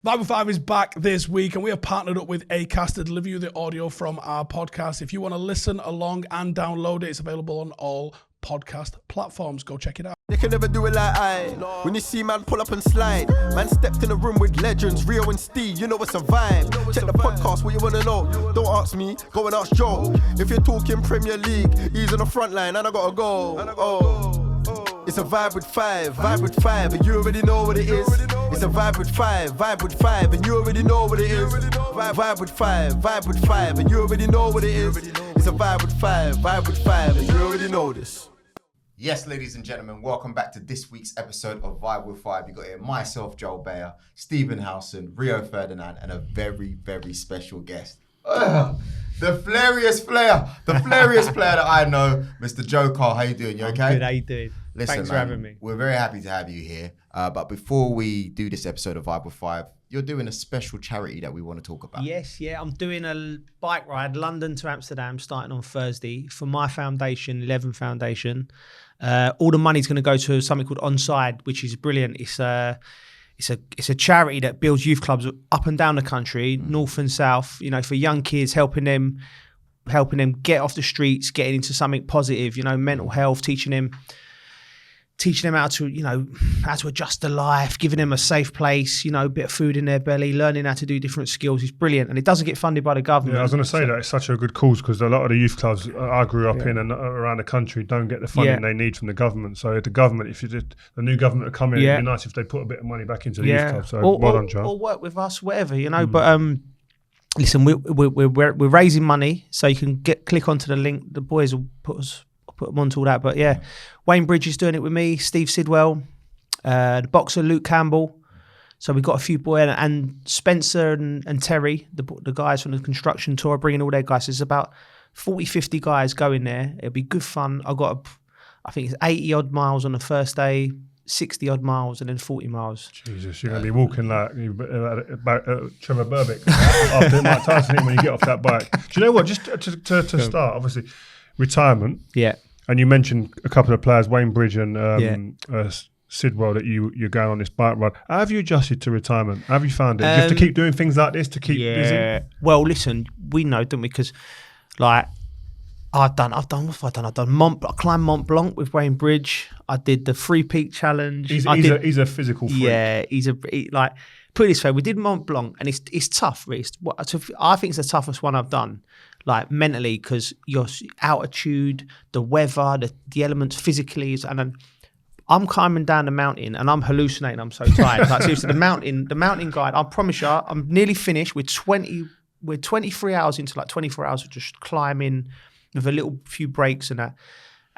Bible 5 is back this week, and we have partnered up with Acast to deliver you the audio from our podcast. If you want to listen along and download it, it's available on all podcast platforms. Go check it out. They can never do it like I. No. When you see man pull up and slide, man stepped in a room with legends, Rio and Steve, you know it's a vibe. Check the podcast, what you want to know. Don't ask me, go and ask Joe. If you're talking Premier League, he's on the front line and I gotta go. It's a vibe with five, and you already know what it is. It's a vibe with five, and you already know what it is. Vibe with five, and you already know what it is. It's a vibe with five, and you already know this. Yes, ladies and gentlemen, welcome back to this week's episode of Vibe with Five. You got here myself, Joel Beya, Stephen Howson, Rio Ferdinand, and a very, very special guest. The flairiest player that I know, Mr. Joe Carl. How you doing? You okay? Good, how you doing? Listen, Thanks for having me. We're very happy to have you here. But before we do this episode of Vibe with Five, you're doing a special charity that we want to talk about. Yes, I'm doing a bike ride, London to Amsterdam, starting on Thursday for my foundation, 11 Foundation. All the money's going to go to something called Onside, which is brilliant. It's a charity that builds youth clubs up and down the country, north and south. You know, for young kids, helping them get off the streets, getting into something positive. You know, mental health, teaching them how to adjust to life, giving them a safe place, a bit of food in their belly, learning how to do different skills is brilliant. And it doesn't get funded by the government. Yeah, I was going to say that it's such a good cause because a lot of the youth clubs I grew up in and around the country don't get the funding they need from the government. So the government, if you did, the new government would come in, it'd be nice if they put a bit of money back into the youth club. So well done, Joe. Or work with us, whatever, But listen, we're raising money, so you can click onto the link. The boys will put them onto all that. But Wayne Bridge is doing it with me, Steve Sidwell, the boxer Luke Campbell. So we've got a few boys, and Spencer and Terry, the guys from the construction tour, are bringing all their guys. There's about 40, 50 guys going there. It'll be good fun. I think it's 80 odd miles on the first day, 60 odd miles, and then 40 miles. Jesus, you're going to be walking like Trevor Burbick after Mike Tyson when you get off that bike. Do you know what? Just to start, obviously, retirement. Yeah. And you mentioned a couple of players, Wayne Bridge and Sidwell, that you're going on this bike ride. How have you adjusted to retirement? How have you found it? Do you have to keep doing things like this to keep busy? Well, listen, we know, don't we? Because, like, I've done. I climbed Mont Blanc with Wayne Bridge. I did the Free Peak Challenge. He's a physical freak. Yeah, put it this way, we did Mont Blanc, and it's tough. I think it's the toughest one I've done, like mentally, because your altitude, the weather, the elements physically, and then I'm climbing down the mountain and I'm hallucinating. I'm so tired. Like seriously, the mountain guide. I promise you, I'm nearly finished. We're 23 hours into 24 hours of just climbing with a few breaks and that,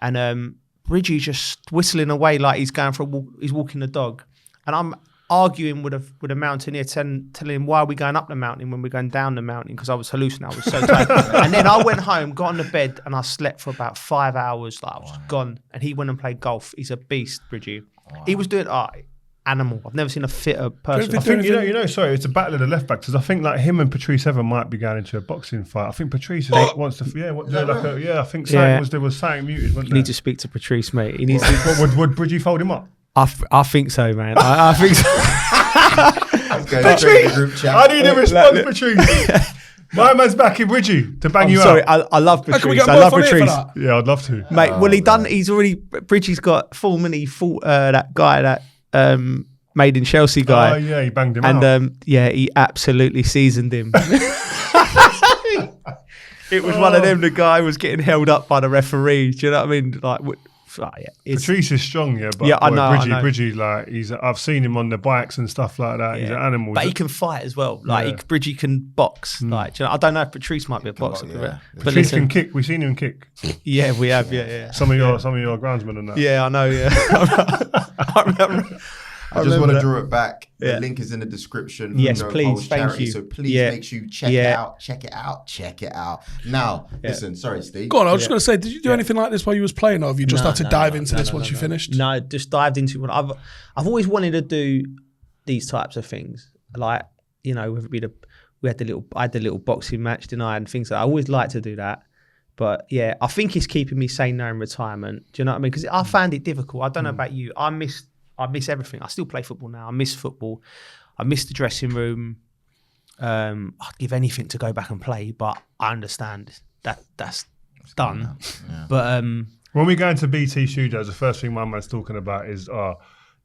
and Bridgie's just whistling away like he's going for a walk. He's walking the dog, and I'm arguing with a mountaineer, telling him why are we going up the mountain when we're going down the mountain, because I was hallucinating. I was so tired. And then I went home, got on the bed, and I slept for about 5 hours. Like I was gone. And he went and played golf. He's a beast, Bridgie. Wow. He was doing animal. I've never seen a fitter person. I think sorry, it's a battle of the left backs. Because I think like him and Patrice Evans might be going into a boxing fight. I think Patrice wants to. I think there was something muted. You need to speak to Patrice, mate. He needs to. Would Bridgie fold him up? I think so, man. I think so. Patrice, I need a response, Patrice. My man's back in Bridgie to bang you sorry, out. I love Patrice. I love Patrice. Yeah, I'd love to. Mate, he's already, Bridgie's got full money, that guy, that Made in Chelsea guy. Oh, yeah, he banged him out. And he absolutely seasoned him. It was one of them, the guy was getting held up by the referee. Do you know what I mean? Patrice is strong, but I know. Bridgie, like I've seen him on the bikes and stuff like that. He's an animal, but he can fight as well. Bridgie can box. Like, do you know, I don't know if Patrice might be a boxer, but Patrice can kick. We've seen him kick. Yeah, we have. Yeah. Some of your groundsmen and that. Yeah, I know. Yeah, I remember. I just want to draw it back. The link is in the description. Yes, please. Thank you. So please make sure you check it out. Now, listen, sorry, Steve. Go on, I was just going to say, did you do anything like this while you was playing, or have you just had to dive into this once you finished? No, just dived into it. I've always wanted to do these types of things. Like, whether it be I had the little boxing match, didn't I, and things like that. I always like to do that. But yeah, I think it's keeping me sane now in retirement. Do you know what I mean? Because I found it difficult. I don't know about you. I miss everything. I still play football now. I miss football. I missed the dressing room. I'd give anything to go back and play, but I understand that's done. Yeah. But when we go into BT Studios, the first thing my man's talking about is,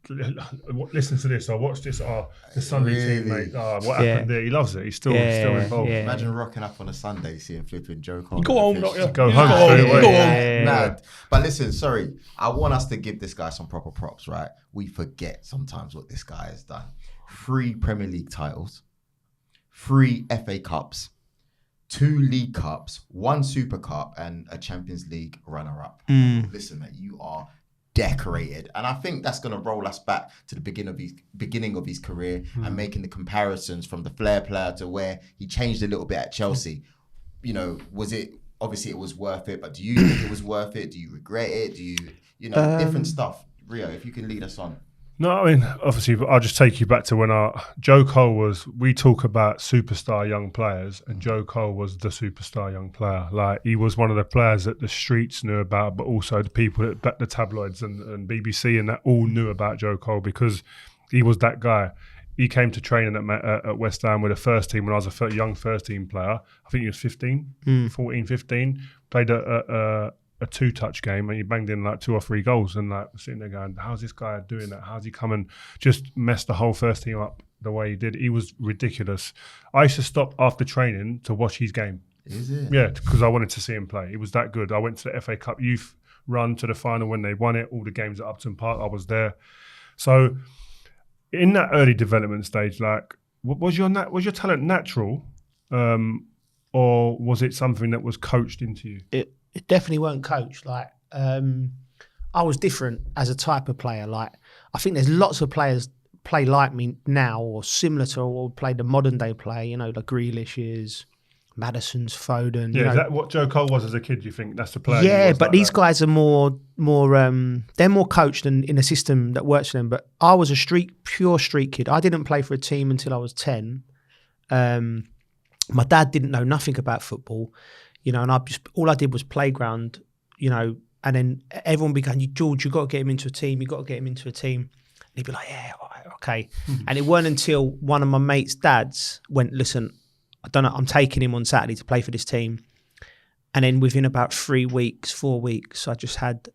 listen to this, watch this, the Sunday team, mate. What happened there? He loves it. He's still involved. Yeah. Imagine rocking up on a Sunday, seeing flipping Joe Cole. Go home, not you. Go home straight away. Go home. Mad. But listen, sorry, I want us to give this guy some proper props, right? We forget sometimes what this guy has done. 3 Premier League titles, 3 FA Cups, 2 League Cups, 1 Super Cup, and a Champions League runner-up. Listen, mate, you are decorated, and I think that's going to roll us back to the beginning of his career and making the comparisons from the flair player to where he changed a little bit at Chelsea. You know, obviously it was worth it, but do you think it was worth it? Do you regret it? Do you different stuff? Rio, if you can lead us on. No, I mean, obviously, I'll just take you back to when Joe Cole we talk about superstar young players, and Joe Cole was the superstar young player. Like, he was one of the players that the streets knew about, but also the people that the tabloids and BBC and that all knew about Joe Cole, because he was that guy. He came to training at West Ham with the first team when I was a young first team player. I think he was 14, 15, played a 2-touch game, and he banged in like 2 or 3 goals, and like sitting there going, how's this guy doing that? How's he come and just mess the whole first team up the way he did? He was ridiculous. I used to stop after training to watch his game. Is it? Yeah, because I wanted to see him play. He was that good. I went to the FA Cup youth run to the final when they won it, all the games at Upton Park, I was there. So in that early development stage, like, was your talent natural, or was it something that was coached into you? It definitely weren't coached. Like, I was different as a type of player. Like, I think there's lots of players play like me now, or similar to, or play the modern day play. You know, the Grealishes, Maddison's, Foden. Yeah, you know. Is that what Joe Cole was as a kid? Do you think that's the player? Yeah, but these guys are more. They're more coached and in a system that works for them. But I was a pure street kid. I didn't play for a team until I was 10. My dad didn't know nothing about football. You know, and all I did was playground, you know, and then everyone would be going, George, you've got to get him into a team. You've got to get him into a team. And he'd be like, yeah, all right, okay. And it weren't until one of my mates' dads went, listen, I don't know, I'm taking him on Saturday to play for this team. And then within about 4 weeks, I just had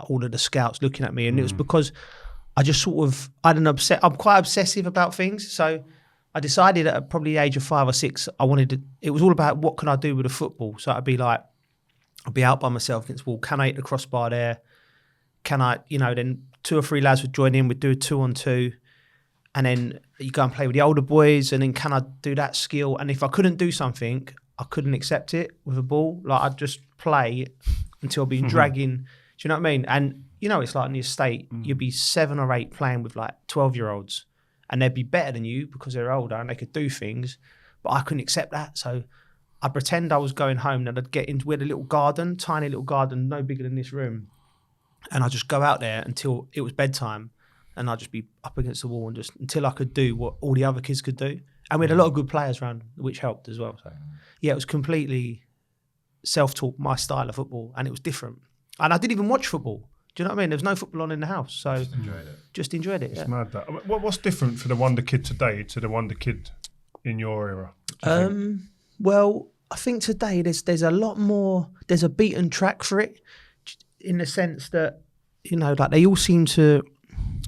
all of the scouts looking at me. And it was because I just I'm quite obsessive about things. So I decided at probably the age of 5 or 6, it was all about what can I do with the football. So I'd be out by myself against the wall. Can I hit the crossbar there? Can I, then 2 or 3 lads would join in, we'd do a 2-on-2. And then you go and play with the older boys, and then can I do that skill? And if I couldn't do something, I couldn't accept it with a ball. Like, I'd just play until I'd be dragging. Do you know what I mean? And, it's like in the estate, you'd be 7 or 8 playing with like 12-year-olds. And they'd be better than you because they're older and they could do things. But I couldn't accept that. So I'd pretend I was going home, and I'd get into, we had a little garden, tiny little garden, no bigger than this room. And I'd just go out there until it was bedtime. And I'd just be up against the wall and just until I could do what all the other kids could do. And we had a lot of good players around, which helped as well. So yeah, it was completely self-taught, my style of football. And it was different. And I didn't even watch football. Do you know what I mean? There was no football on in the house. So just enjoyed it. It's mad that. What's different for the Wonder Kid today to the Wonder Kid in your era? Well, I think today there's a lot more, there's a beaten track for it, in the sense that, like they all seem to,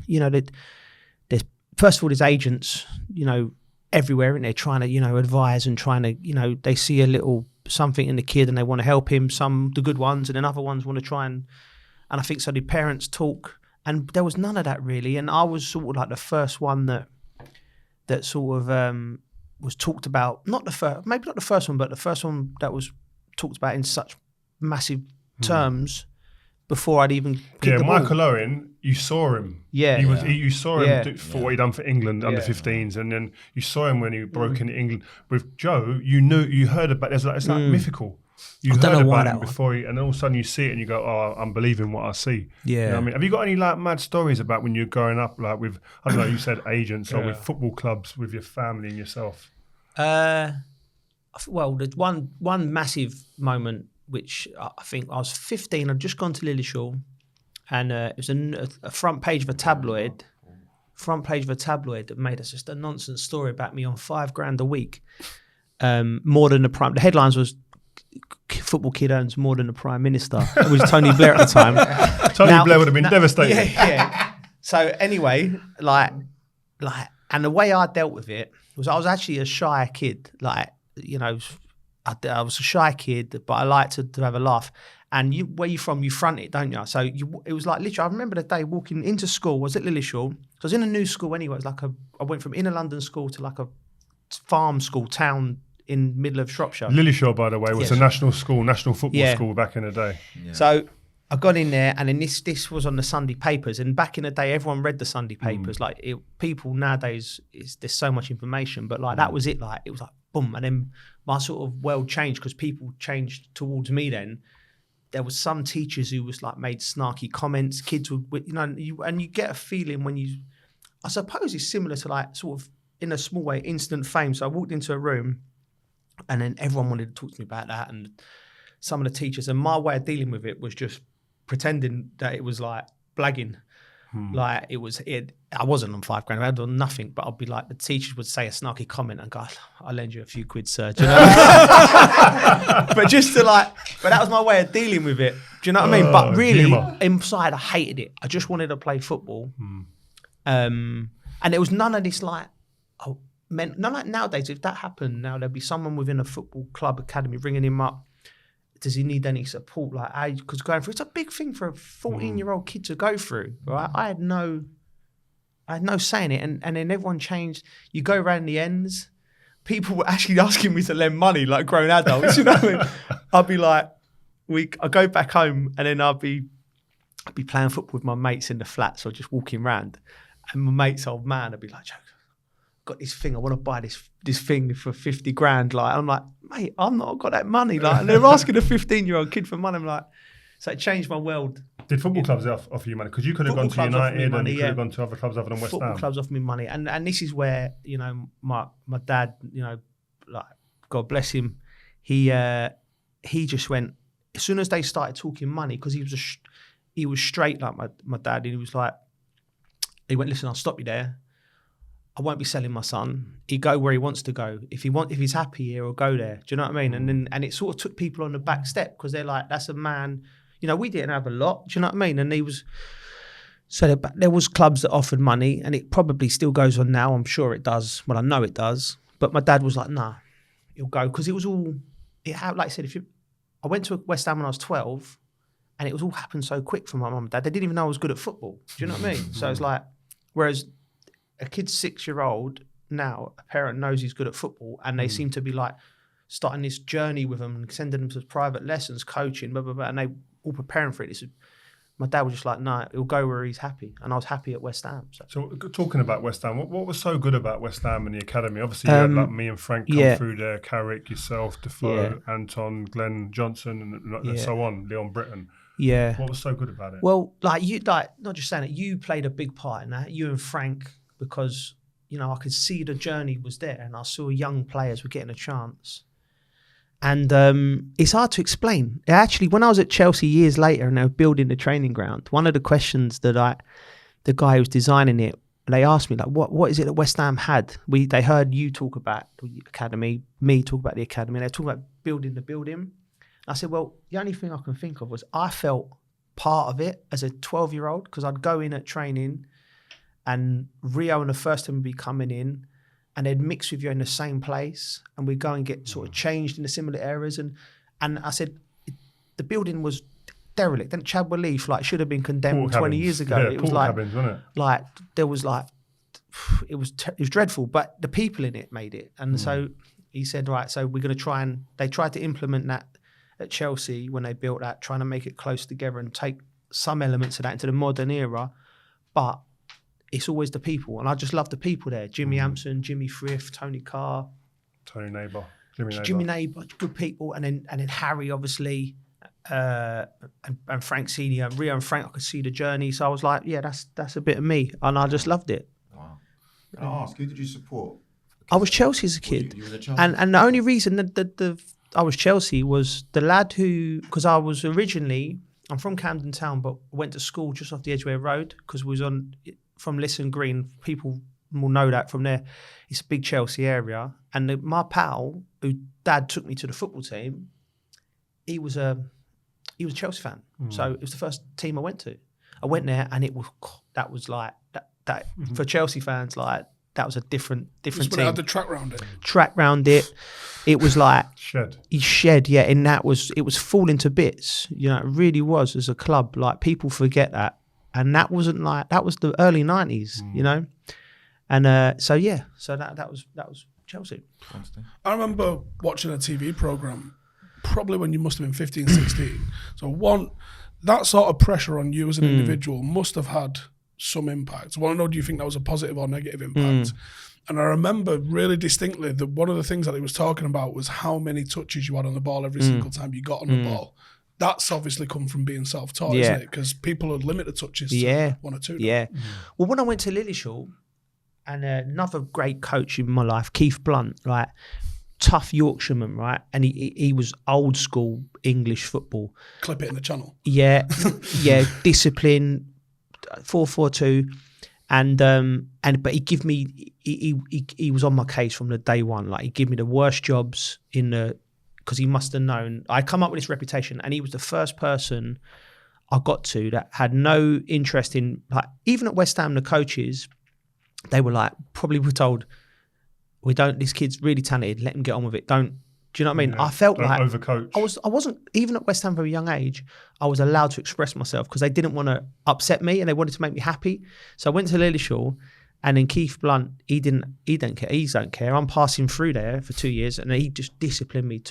there's first of all, there's agents, everywhere, and they're trying to, advise and trying to, they see a little something in the kid and they want to help him, some the good ones, and then other ones want to try and I think so the parents talk, and there was none of that really. And I was sort of like the first one that sort of was talked about, maybe not the first one, but the first one that was talked about in such massive terms before I'd even kicked the ball. Michael Owen, you saw him. Yeah. You saw him for what he done for England under 15s, and then you saw him when he broke into England. With Joe, you heard about it's like mythical. You heard about him before, and all of a sudden you see it and you go, "Oh, I'm believing what I see." Yeah. You know what I mean? Have you got any like mad stories about when you're growing up, like with I don't know, you said agents or with football clubs, with your family and yourself? Well, there's one massive moment, which I think I was 15. I'd just gone to Lillishall, and it was a front page of a tabloid, front page of a tabloid that made us just a nonsense story about me on $5,000 a week, more than the prime. The headlines was football kid earns more than the prime minister. It was Tony Blair at the time. Tony Blair would have been devastated. Yeah. So anyway, like, and the way I dealt with it was I was actually a shy kid. Like, you know, I was a shy kid, but I liked to have a laugh. And where you from, you front it, don't you? So it was like literally, I remember the day walking into school, I was at Lillishall. I was in a new school anyway. It was like I went from inner London school to like a farm school town in middle of Shropshire. Lillishall, by the way, was a national football school back in the day. Yeah. So I got in there, and then this was on the Sunday papers. And back in the day, everyone read the Sunday papers. Like people nowadays, there's so much information, but like that was it. Like it was like boom, and then my sort of world changed because people changed towards me. Then there was some teachers who was like made snarky comments. Kids would, you know, and you get a feeling when you, I suppose it's similar to like sort of in a small way instant fame. So I walked into a room, and then everyone wanted to talk to me about that, and some of the teachers. And my way of dealing with it was just pretending that it was like blagging. Like I wasn't on $5,000, I had done nothing, but I'd be like, the teachers would say a snarky comment and go, I'll lend you a few quid, sir. Do you know? But just to like, but that was my way of dealing with it. Do you know what I mean? But really, inside, I hated it. I just wanted to play football. And there was none of this like, none like nowadays, if that happened now, there'd be someone within a football club academy ringing him up. Does he need any support? Like, because going through, it's a big thing for a 14-year-old kid to go through, right? I had no say in it, and then everyone changed. You go around the ends, people were actually asking me to lend money, like grown adults. You know what I mean? I'd be like, I go back home, and then I'd be playing football with my mates in the flats or just walking around, and my mate's old man would be like, Joe, got this thing, I want to buy this thing for 50 grand. Like, I'm like, mate, I'm not got that money. Like, and they're asking a 15-year-old kid for money. I'm like, so it changed my world. Did football clubs offer you money? Because you could have gone to United and you could have gone to other clubs other than West Ham. Football clubs offer me money. And this is where, you know, my dad, you know, like, God bless him, he just went, as soon as they started talking money, because he was straight like my dad, and he was like, he went, listen, I'll stop you there. I won't be selling my son. He'll go where he wants to go. If he's happy here, he'll go there. Do you know what I mean? And it sort of took people on the back step because they're like, that's a man. You know, we didn't have a lot. Do you know what I mean? And there was clubs that offered money, and it probably still goes on now. I'm sure it does. Well, I know it does. But my dad was like, nah, he'll go, because it was all. Like I said, I went to West Ham when I was 12, and it was all happened so quick for my mum and dad. They didn't even know I was good at football. Do you know what I mean? So it's like, whereas a kid 6-year-old now, a parent knows he's good at football, and they seem to be like starting this journey with him and sending them to private lessons, coaching, blah, blah, blah, and they all preparing for it. My dad was just like, no, he'll go where he's happy. And I was happy at West Ham. So talking about West Ham, what was so good about West Ham and the academy? Obviously, you had like me and Frank come through there, Carrick, yourself, Defoe, Anton, Glenn Johnson, and so on, Leon Britton. Yeah. What was so good about it? Well, like you, like not just saying it, you played a big part in that, you and Frank, because, you know, I could see the journey was there, and I saw young players were getting a chance. And it's hard to explain. Actually, when I was at Chelsea years later and they were building the training ground, one of the questions that the guy who was designing it, they asked me, like, what is it that West Ham had? They heard you talk about the academy, me talk about the academy, and they talk about building the building. I said, well, the only thing I can think of was I felt part of it as a 12-year-old, because I'd go in at training and Rio and the first team would be coming in, and they'd mix with you in the same place, and we'd go and get sort of changed in the similar areas. And I said, the building was derelict. And Chadwell Leaf, like, should have been condemned 20 years ago. Yeah, it was like, cabins, wasn't it? Like, there was like, it was dreadful, but the people in it made it. And so he said, right, so we're going to try, and they tried to implement that at Chelsea when they built that, trying to make it close together and take some elements of that into the modern era. But it's always the people, and I just love the people there. Jimmy Hampson, Jimmy Frith, Tony Carr, Tony Neighbour, Jimmy Neighbour, good people, and then Harry, obviously, and Frank Senior, Rio and Frank. I could see the journey, so I was like, yeah, that's a bit of me, and I just loved it. Wow. Can I ask, who did you support? I was Chelsea as a kid, You was a Chelsea? and the only reason that I was Chelsea was the lad who, because I was originally, I'm from Camden Town, but went to school just off the Edgware Road because we was on from Lisson Green, people will know that from there. It's a big Chelsea area. And my pal, who dad took me to the football team, he was a Chelsea fan. So it was the first team I went to. I went there and that was like, that for Chelsea fans, like, that was a different team. It had the track round it. Track round it. It was like shed, yeah, and it was falling to bits. You know, it really was as a club. Like, people forget that, and that was the early 90s. You know, and so that was Chelsea. I remember watching a TV program, probably when you must have been 15, 16. So that sort of pressure on you as an individual must have had some impact. So I want to know, do you think that was a positive or negative impact? And I remember really distinctly that one of the things that he was talking about was how many touches you had on the ball every single time you got on the ball. That's obviously come from being self-taught, isn't it? Because people would limit the touches to 1 or 2. Yeah. Well, when I went to Lillishall, and another great coach in my life, Keith Blunt, right? Tough Yorkshireman, right? And he was old school English football. Clip it in the channel. Yeah, discipline, 4-4-2. But he was on my case from the day one. Like, he gave me the worst jobs because he must have known I come up with this reputation, and he was the first person I got to that had no interest in, like, even at West Ham, the coaches, they were like, probably were told, this kid's really talented, let him get on with it. Do you know what I mean? Yeah, I felt don't like overcoach. I wasn't, even at West Ham from a young age, I was allowed to express myself because they didn't want to upset me and they wanted to make me happy. So I went to Lillishall, and then Keith Blunt, he don't care. I'm passing through there for 2 years, and he just disciplined me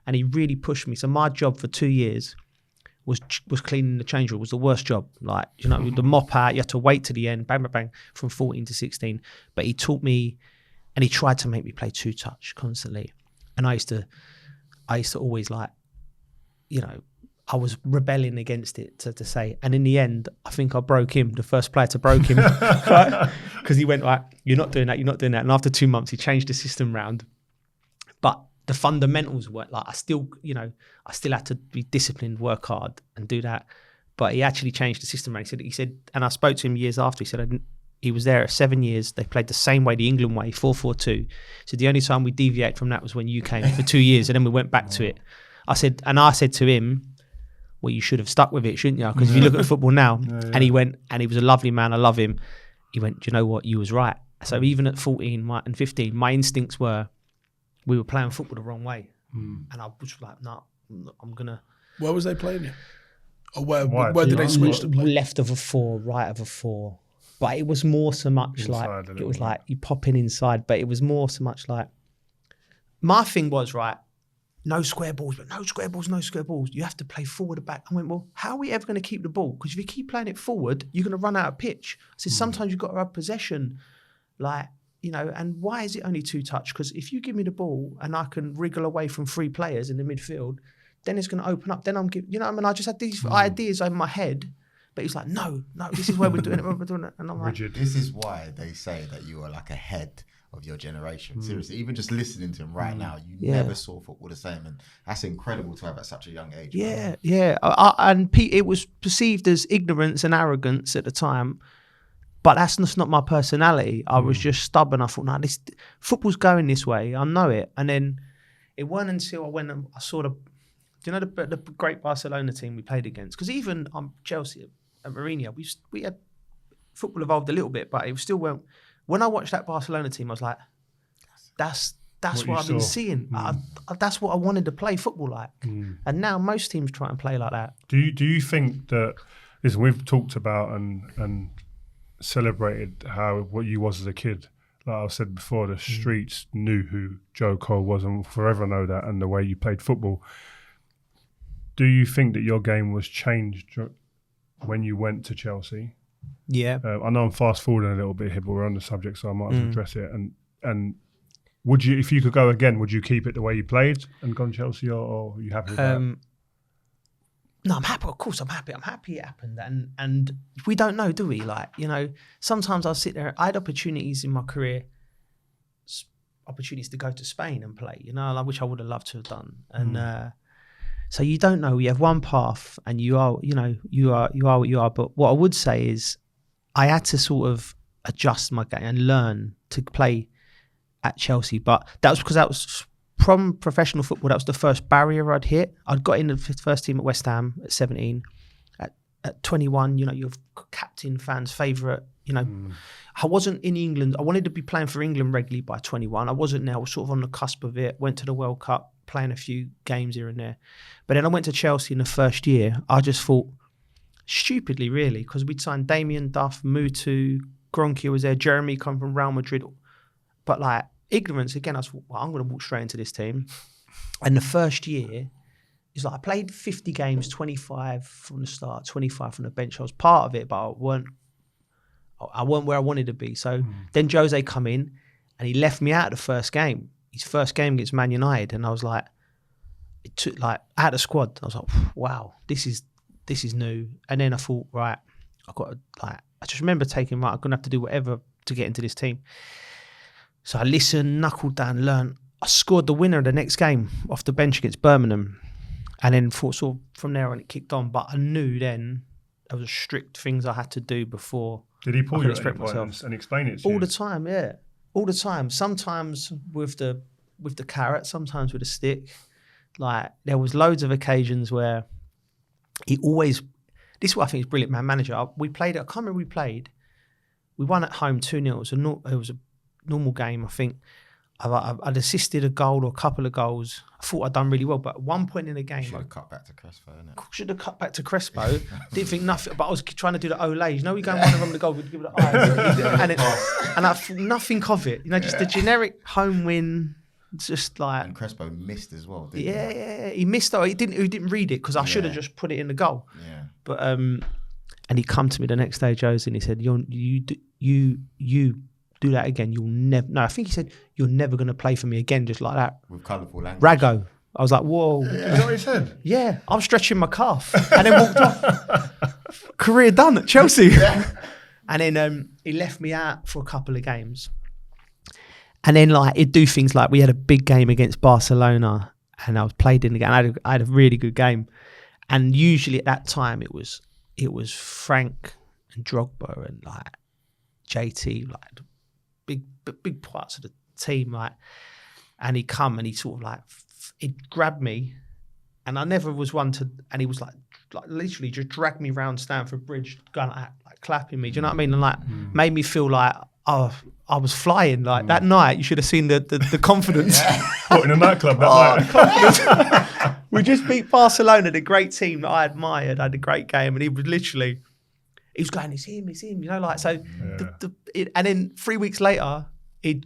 and he really pushed me. So my job for 2 years was cleaning the change room. Was the worst job. Like, you know, the mop out, you had to wait to the end, bang, bang, bang, from 14 to 16. But he taught me, and he tried to make me play 2-touch constantly. And I used to always, like, you know, I was rebelling against it to say. And in the end, I think I broke him, the first player to broke him. Right? Because he went, like, you're not doing that. And after 2 months, he changed the system round. But the fundamentals were, like, I still had to be disciplined, work hard and do that. But he actually changed the system round. He said, and I spoke to him years after, he said, he was there 7 years. They played the same way, the England way, 4-4-2. So the only time we deviated from that was when you came for 2 years, and then we went back to it. I said to him, well, you should have stuck with it, shouldn't you? Because if you look at football now, and he went, and he was a lovely man, I love him. He went, do you know what? You was right. So even at 14 and 15, my instincts were, we were playing football the wrong way. And I was like, no, I'm going to... Where was they playing you? Or where did they switch to play? Left of a 4, right of a 4. But it was more so much inside, like, it was like you pop in inside, but it was more so much like, my thing was, right, no square balls. You have to play forward or back. I went, well, how are we ever going to keep the ball? Because if you keep playing it forward, you're going to run out of pitch. I said, sometimes you've got to have possession. Like, you know, and why is it only 2-touch? Because if you give me the ball and I can wriggle away from 3 players in the midfield, then it's going to open up. Then you know what I mean? I just had these ideas in my head. But he's like, no, this is where we're doing it. And I'm like, this is why they say that you are like ahead of your generation. Seriously, even just listening to him right now, you never saw football the same. And that's incredible to have at such a young age. Yeah. And it was perceived as ignorance and arrogance at the time. But that's just not my personality. I was just stubborn. I thought, this football's going this way. I know it. And then it wasn't until I went and I saw the great Barcelona team we played against. Because even Chelsea and Mourinho, we had football evolved a little bit, but it was still when I watched that Barcelona team, I was like, that's what I've been seeing. That's what I wanted to play football like. And now most teams try and play like that. Do you think that? Listen, we've talked about and celebrated what you was as a kid. Like I said before, the streets knew who Joe Cole was and will forever know that, and the way you played football. Do you think that your game was changed when you went to Chelsea? Yeah. I know I'm fast forwarding a little bit here, but we're on the subject, so I might as well address it. And would you, if you could go again, would you keep it the way you played and gone Chelsea, or are you happy with that? No, I'm happy. Of course, I'm happy. I'm happy it happened. And we don't know, do we? Like, you know, sometimes I'll sit there. I had opportunities in my career, opportunities to go to Spain and play, you know, which I would have loved to have done. And so you don't know. You have one path, and you are what you are. But what I would say is, I had to sort of adjust my game and learn to play at Chelsea. But that was because that was from professional football. That was the first barrier I'd hit. I'd got in the first team at West Ham at 17. At 21, you're captain, fans' favourite. I wasn't in England. I wanted to be playing for England regularly by 21. I wasn't now. I was sort of on the cusp of it. Went to the World Cup, playing a few games here and there. But then I went to Chelsea in the first year. I just thought, stupidly really, because we'd signed Damien Duff, Mutu, Gronkia was there, Jeremy come from Real Madrid. But like ignorance, again, I thought, well, I'm going to walk straight into this team. And the first year, it's like I played 50 games, 25 from the start, 25 from the bench. I was part of it, but I weren't where I wanted to be. So then Jose come in and he left me out of the first game. His first game against Man United. And I was like, it took like out of the squad. I was like, wow, this is new. And then I thought, right, I just remember I'm going to have to do whatever to get into this team. So I listened, knuckled down, learned. I scored the winner of the next game off the bench against Birmingham. And then sort of from there on it kicked on. But I knew then there was strict things I had to do before. Did he pull you at any point and explain it to you? All the time, yeah. All the time. Sometimes with the carrot, sometimes with a stick. Like there was loads of occasions where he always, this is what I think is brilliant, man manager. We played, I can't remember we played. We won at home 2-0. It was a normal game, I think. I'd assisted a goal or a couple of goals. I thought I'd done really well, but at one point in the game... Should have cut back to Crespo, innit? Should have cut back to Crespo. Didn't think nothing, but I was trying to do the Olay. We go one around the goal, we'd give it the eyes. and I thought nothing of it. Just the generic home win, just like... And Crespo missed as well, didn't he? Yeah. He missed, he didn't read it, because I should have just put it in the goal. Yeah. But, and he come to me the next day, Jose, and he said, you do that again, you'll never... No, I think he said, you're never going to play for me again, just like that. With colourful language. Rago. I was like, whoa. Is that what he said? Yeah, I'm stretching my calf. And then walked off. Career done at Chelsea. Yeah. And then he left me out for a couple of games. And then he'd do things like, we had a big game against Barcelona and I was played in the game. I had a really good game. And usually at that time, it was Frank and Drogba and JT, big parts of the team, and he'd come and he sort of he'd grab me, and I never was one to, and he was literally just dragged me round Stamford Bridge, going clapping me. Do you know what I mean? And made me feel like, oh, I was flying. That night, you should have seen the confidence. What, in a nightclub that night? We just beat Barcelona, the great team that I admired. I had a great game, and he was literally. He was going, it's him, so. Yeah. And then 3 weeks later, he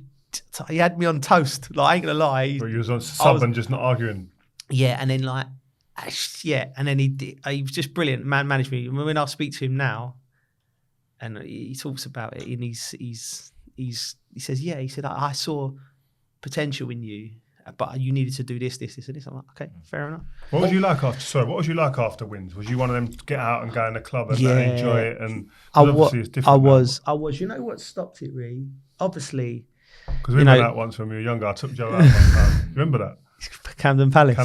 had me on toast. I ain't gonna lie. But you was on sub and just not arguing. Yeah, and then and then he was just brilliant. Man managed me. When I speak to him now, and he talks about it, and he says, he said, I saw potential in you, but you needed to do this, and this. I'm like, okay, fair enough. What was you like after wins? Was you one of them to get out and go in the club and enjoy it? And obviously it's different. I was. You know what stopped it, really? Obviously. Because we went out once when we were younger. I took Joe out one time. Remember that? Camden Palace.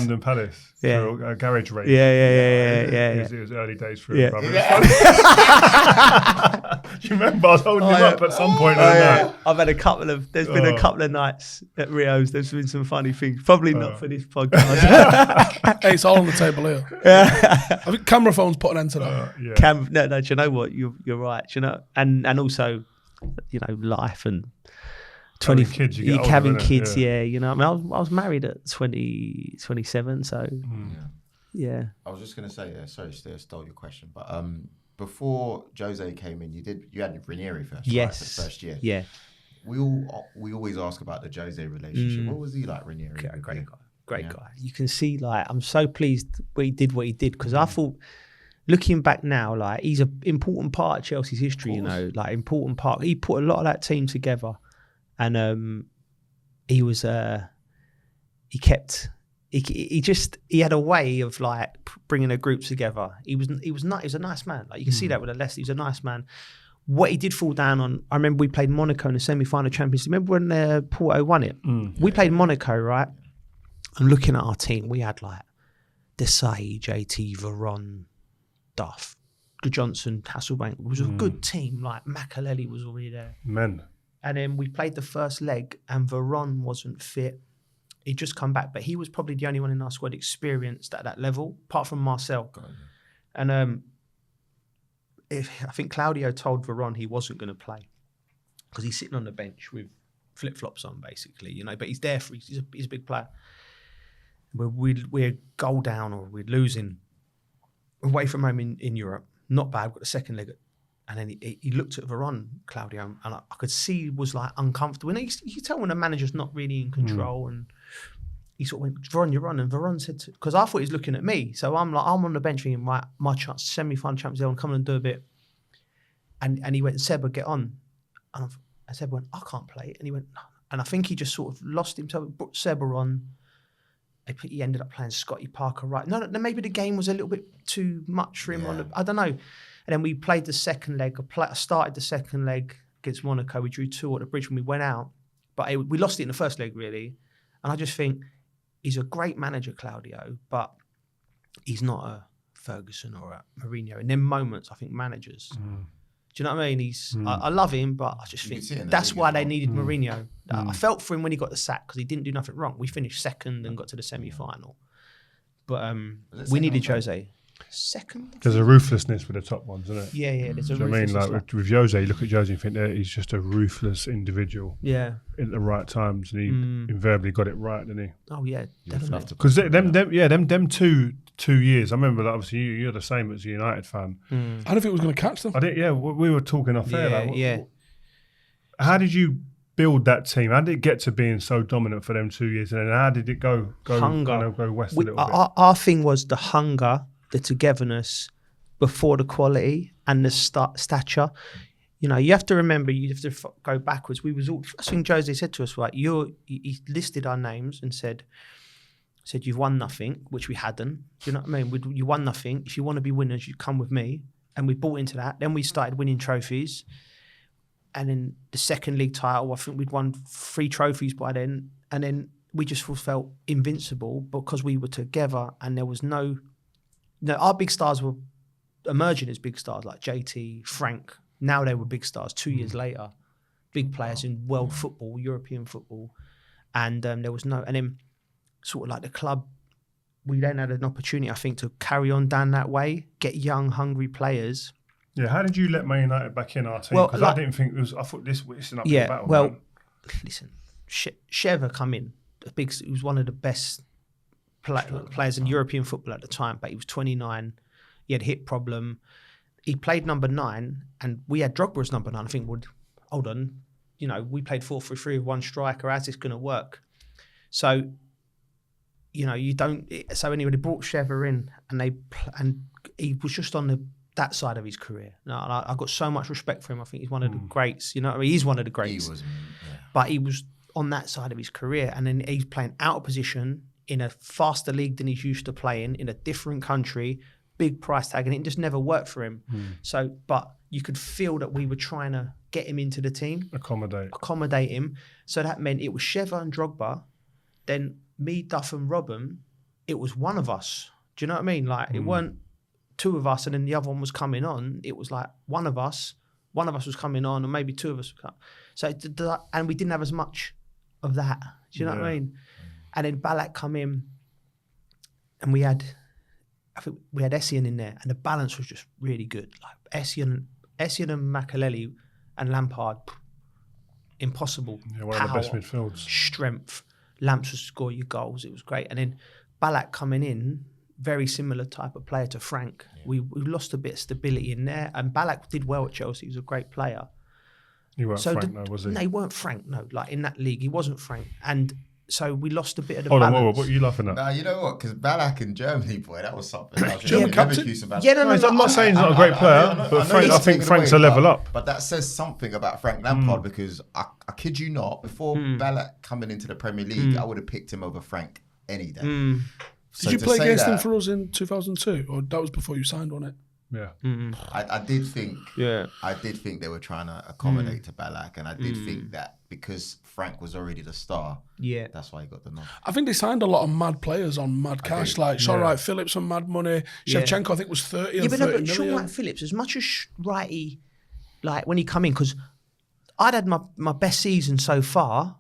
Yeah. For a garage race. Yeah. It was early days for him, brother. Do you remember? I was holding him up at some point. I've had there's been a couple of nights at Rio's. There's been some funny things. Probably not for this podcast. Hey, it's all on the table here. I think camera phones put an end to that. No, do you know what? You're right. And also, life and 20 kids, having kids, I mean, I was married at 27, so yeah. I was just gonna say, sorry, I stole your question, but before Jose came in, you had Ranieri first, right? The first year. Yeah. We always ask about the Jose relationship. What was he like, Ranieri? Great guy. You can see, I'm so pleased he did what he did, because I thought, looking back now, he's an important part of Chelsea's history. Important part. He put a lot of that team together. And he was, he had a way of bringing a group together. He was a nice man. You can see that with Leicester. He was a nice man. What he did fall down on, I remember we played Monaco in the semi-final Champions League. Remember when Porto won it? We played Monaco, right? And looking at our team, we had Desai, JT, Veron, Duff, Johnson, Hasselbank. It was a good team. Like Makelele was already there. Men. And then we played the first leg, and Veron wasn't fit. He'd just come back, but he was probably the only one in our squad experienced at that level, apart from Marcel. And I think Claudio told Veron he wasn't going to play because he's sitting on the bench with flip-flops on, basically, you know. But he's there for he's a big player. We're goal down or we're losing away from home in Europe. Not bad. We've got the second leg. And then he looked at Veron, Claudio, and I could see he was like uncomfortable. And you can tell when a manager's not really in control. And he sort of went, Veron, you're on. And Veron said, because I thought he was looking at me. So I'm on the bench thinking, right, my chance, semi-final Champions League, come and do a bit. And he went, Seba, get on. And Seba went, I can't play. And he went, no. And I think he just sort of lost himself, brought Seba on. He ended up playing Scotty Parker right. No, maybe the game was a little bit too much for him. I don't know. And then we played the second leg. I started the second leg against Monaco. We drew 2 at the bridge when we went out. But we lost it in the first leg, really. And I just think he's a great manager, Claudio, but he's not a Ferguson or a Mourinho. And then moments, I think managers. Do you know what I mean? I love him, but I just think that's why they needed Mourinho. I felt for him when he got the sack because he didn't do nothing wrong. We finished second and got to the semi-final. But we needed Jose. Second? There's a ruthlessness with the top ones, isn't it? Yeah, there's a ruthlessness. I mean, like with Jose, you look at Jose and think that he's just a ruthless individual. Yeah. At the right times, and he invariably got it right, didn't he? Oh yeah, definitely. Because them 2 years. I remember that. Obviously, you're the same as a United fan. I don't think it was going to catch them. I did. Yeah, we were talking off air. Yeah. How did you build that team? How did it get to being so dominant for them 2 years, and then how did it go hunger. Kind of go west a little bit? Our thing was the hunger, the togetherness, before the quality and the stature. You know, you have to remember, you have to go backwards. We was all, I think Jose said to us, right, he listed our names and said, you've won nothing, which we hadn't. Do you know what I mean? You won nothing. If you want to be winners, you come with me. And we bought into that. Then we started winning trophies. And then the second league title, I think we'd won 3 trophies by then. And then we just felt invincible because we were together and there was no, our big stars were emerging as big stars like JT, Frank. Now they were big stars 2 years later. Big players in world football, European football. And there was no, and then sort of like the club, we then had an opportunity, I think, to carry on down that way, get young, hungry players. Yeah, how did you let Man United back in our team? Because I didn't think it was, I thought this is an uphill battle. Well, man. Listen, Sheva come in, he was one of the best players in European football at the time, but he was 29, he had a hip problem. He played number 9, and we had Drogba as number 9. I think, hold on, we played 4-3-3 with one striker. How's this going to work? So, you don't. So anyway, they brought Sheva in, and he was just on that side of his career. I got so much respect for him. I think he's one of the greats. He's one of the greats. He was, but he was on that side of his career, and then he's playing out of position in a faster league than he's used to playing in a different country. Big price tag, and it just never worked for him. So, but you could feel that we were trying to get him into the team, accommodate him. So that meant it was Sheva and Drogba, then me, Duff, and Robben. It was one of us. Do you know what I mean? Like it weren't 2 of us, and then the other one was coming on. It was like one of us was coming on, and maybe 2 of us. So, and we didn't have as much of that. Do you know what I mean? And then Ballack come in, and we had Essien in there, and the balance was just really good. Like Essien and Makelele and Lampard, impossible. Yeah, one of the best midfields. Strength. Lamps would score you goals. It was great. And then Ballack coming in, very similar type of player to Frank. Yeah. We lost a bit of stability in there, and Ballack did well at Chelsea. He was a great player. He weren't Frank, though, was he? No, he weren't Frank, no. Like in that league, he wasn't Frank. And so we lost a bit of the balance. Hold on, what are you laughing at? Nah, you know what? Because Ballack in Germany, boy, that was something. German captain? I'm not saying he's not a great player, but I think Frank's a level up. But that says something about Frank Lampard because I kid you not, before Ballack coming into the Premier League, I would have picked him over Frank any day. Did you play against him for us in 2002, or that was before you signed on it? Yeah, I did think. Yeah, I did think they were trying to accommodate to Ballack, and I did think that because Frank was already the star. Yeah. That's why he got the nod. I think they signed a lot of mad players on mad cash, like Sean Wright Phillips on mad money. Shevchenko, I think, was 30 and 30 million. Sean Wright Phillips, as much as Wrighty, like when he come in, because I'd had my best season so far,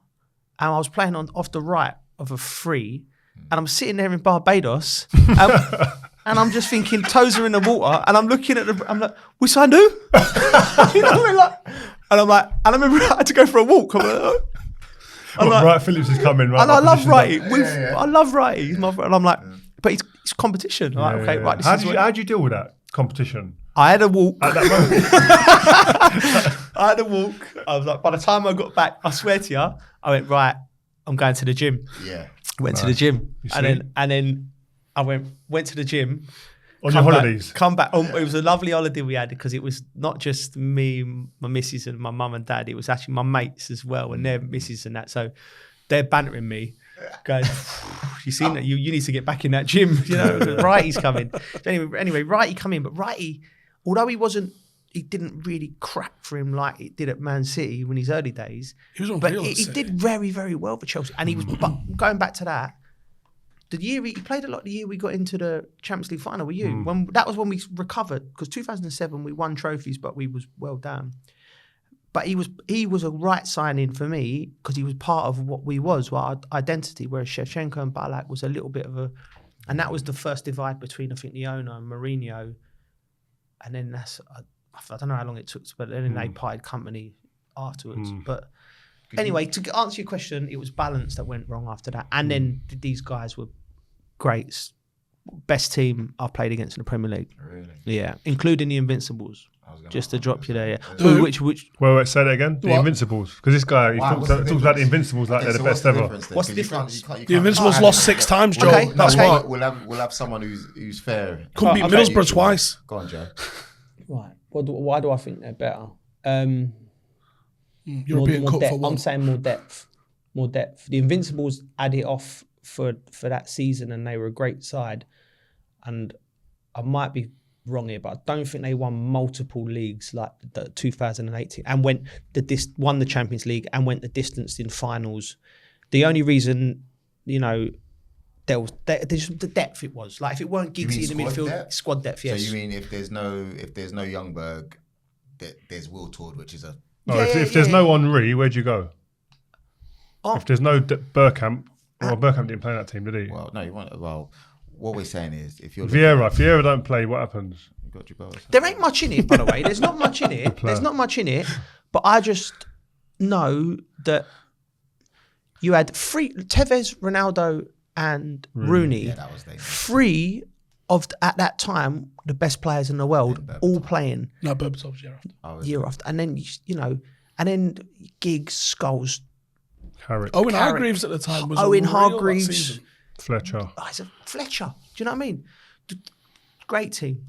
and I was playing off the right of a free, and I'm sitting there in Barbados, and I'm just thinking, toes are in the water, and I'm looking at I'm like, we signed who? You know what I mean? Like, and I remember I had to go for a walk. I'm like, Wright Phillips is coming, right? And I love Wrighty. I love Wrighty. And I'm like, but it's competition. I'm like, okay, right. How did you deal with that competition? I had a walk. At that moment? I had a walk. I was like, by the time I got back, I swear to you, I went, right, I'm going to the gym. Yeah. Went to the gym. And then I went to the gym. On your holidays? Come back. It was a lovely holiday we had because it was not just me, my missus and my mum and dad. It was actually my mates as well and their missus and that. So they're bantering me. Going, you seen that? You need to get back in that gym. You know, Wrighty's coming. So anyway, Wrighty come in. But Wrighty, although he didn't really crack for him like it did at Man City in his early days. He was on but he did very, very well for Chelsea. And he was, but going back to that, the year he played a lot. The year we got into the Champions League final with you, that was when we recovered. Because 2007 we won trophies, but we was well down. But he was a right signing for me because he was part of what we was, our identity. Whereas Shevchenko and Ballack was a little bit of and that was the first divide between I think the owner and Mourinho, and then I don't know how long it took, but then they parted company afterwards. But anyway, to answer your question, it was balance that went wrong after that, and then these guys were great. Best team I've played against in the Premier League. Really? Yeah, including the Invincibles. Just to drop you there, yeah. Which? Wait, say that again. The Invincibles, because this guy talks about the Invincibles like they're the best ever. What's the difference? The Invincibles lost 6 times, Joe. Okay, That's why. We'll have someone who's fair. Couldn't beat Middlesbrough twice. Go on, Joe. Right. Why do I think they're better? European more Cup depth. for one. I'm saying more depth. More depth. The Invincibles had it off for that season, and they were a great side. And I might be wrong here, but I don't think they won multiple leagues like the 2018 and won the Champions League and went the distance in finals. The only reason, there's the depth it was. Like if it weren't Giggsy in the midfield, squad depth, yes. So you mean if there's no Youngberg, there's Wiltord, which is a... if there's no Henry, where'd you go? If there's no Bergkamp, Bergkamp didn't play that team, did he? Well, no, you want... Well... What we're saying is, if you're Vieira don't play, what happens? There ain't much in it, by the way. There's not much in it. There's not much in it. But I just know that you had Tevez, Ronaldo, and Rooney. Yeah, that was dangerous. 3 of at that time the best players in the world, all playing. No, Berbatov's year after. Year after, and then and then Giggs, Scholes, Owen Hargreaves at the time was Owen Hargreaves. Fletcher. He's a Fletcher. Do you know what I mean? Great team.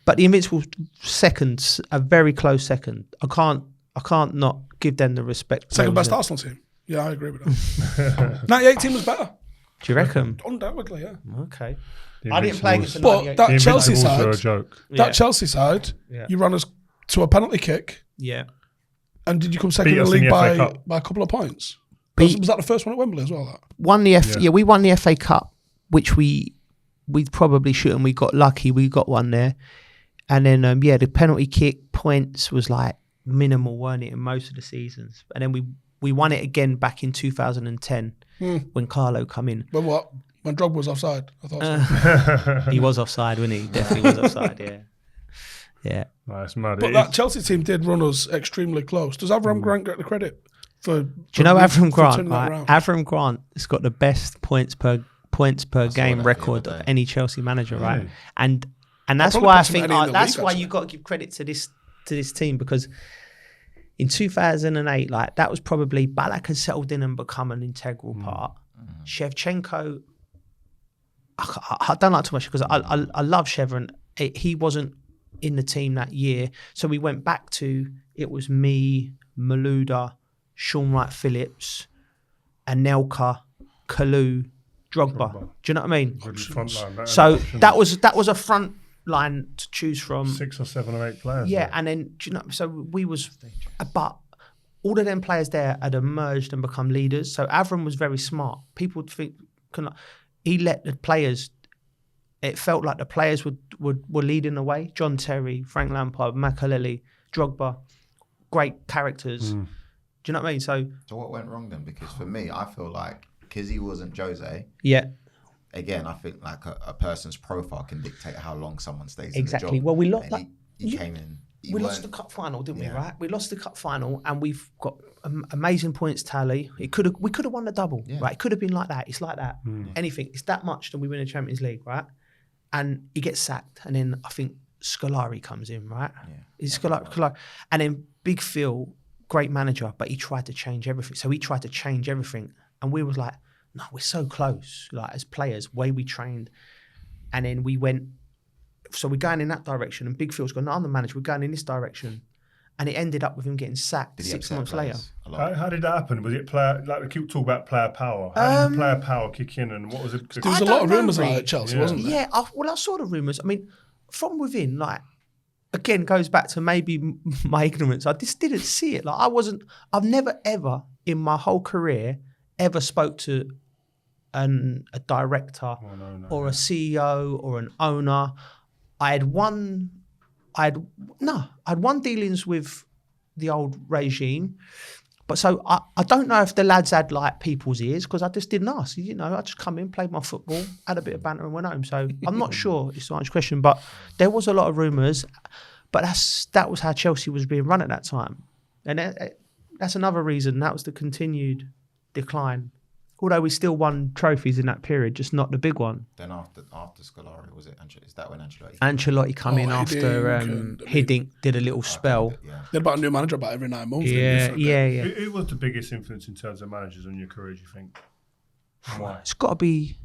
But the Invincibles second, a very close second. I can't not give them the respect. Second best Arsenal team. Yeah, I agree with that. 98 team was better. Do you reckon? Undoubtedly, yeah. Okay. I didn't play against the 98. But that Chelsea side, are a joke. Chelsea side, you ran us to a penalty kick. Yeah. And did you come second in the league by a couple of points? Was that the first one at Wembley as well? We won the FA Cup, which we probably shouldn't. We got lucky. We got one there, and then the penalty kick points was like minimal, weren't it, in most of the seasons? And then we won it again back in 2010 when Carlo come in. When what? When Drogba was offside? I thought so. He was offside, wasn't he? Definitely was offside. Yeah. Yeah. That's mad. But that Chelsea team did run us extremely close. Does Avram Grant get the credit? Do you know Avram Grant? Right? Avram Grant has got the best points per game record of any Chelsea manager, right? And that's why I think that's why you got to give credit to this team, because in 2008, like that was probably Ballack had settled in and become an integral part. Shevchenko, I don't like too much because I love Shevchenko. He wasn't in the team that year, so we went back to it was me, Malouda, Sean Wright Phillips, Anelka, Kalou, Drogba. Do you know what I mean? So that was a front line to choose from. 6 or 7 or 8 players. Yeah, and then so we was, but all of them players there had emerged and become leaders. So Avram was very smart. People would think he let the players. It felt like the players were leading the way. John Terry, Frank Lampard, Makelele, Drogba, great characters. Do you know what I mean? So what went wrong then? Because for me, I feel like because he wasn't Jose. Yeah. Again, I think like a person's profile can dictate how long someone stays exactly. in the job. Well, we lost. Like, he came in. We lost the cup final, didn't we? Right. We lost the cup final, and we've got amazing points tally. We could have won the double. Yeah. Right. It could have been like that. It's like that. Anything. It's that much, then we win the Champions League. Right. And he gets sacked, and then I think Scolari comes in. Right. Yeah. He's Scolari, and then Big Phil, great manager, but he tried to change everything. So he tried to change everything, and we was like, no, we're so close. Like as players, way we trained, and then we went. So we're going in that direction, and Big Phil's gone, no, I'm the manager, we're going in this direction. And it ended up with him getting sacked 6 months later. How did that happen? Was it player, like we keep talking about player power? How did player power kick in, and what was it? There was a lot of rumours like at Chelsea, wasn't there? Yeah, I saw the rumours. I mean, from within, like, again, goes back to maybe my ignorance. I just didn't see it. Like, I've never ever in my whole career ever spoke to a director or a CEO or an owner. I had one dealings with the old regime, but so I don't know if the lads had like people's ears because I just didn't ask. You know, I just come in, played my football, had a bit of banter and went home. So I'm not sure it's the answer question, but there was a lot of rumours. But that was how Chelsea was being run at that time, and that's another reason. That was the continued decline. Although we still won trophies in that period, just not the big one. Then after Scolari, was it? Is that when Ancelotti? Ancelotti come in after Hiddink did a little spell. They had about a new manager about every 9 months. Yeah. Who was the biggest influence in terms of managers on your career? Do you think? Why? It's got to be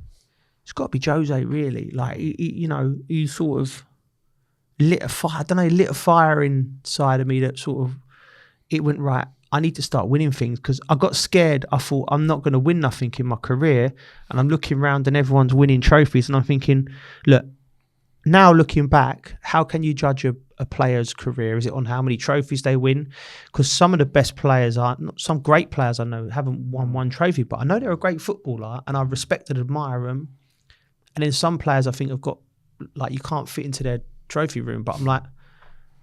Jose, really. Like he sort of lit a fire. I don't know, lit a fire inside of me that sort of it went right. I need to start winning things because I got scared. I thought I'm not going to win nothing in my career, and I'm looking around and everyone's winning trophies, and I'm thinking, look, now looking back, how can you judge a player's career? Is it on how many trophies they win? Because some of the best players some great players I know haven't won one trophy, but I know they're a great footballer, and I respect and admire them. And then some players I think have got like you can't fit into their trophy room, but I'm like,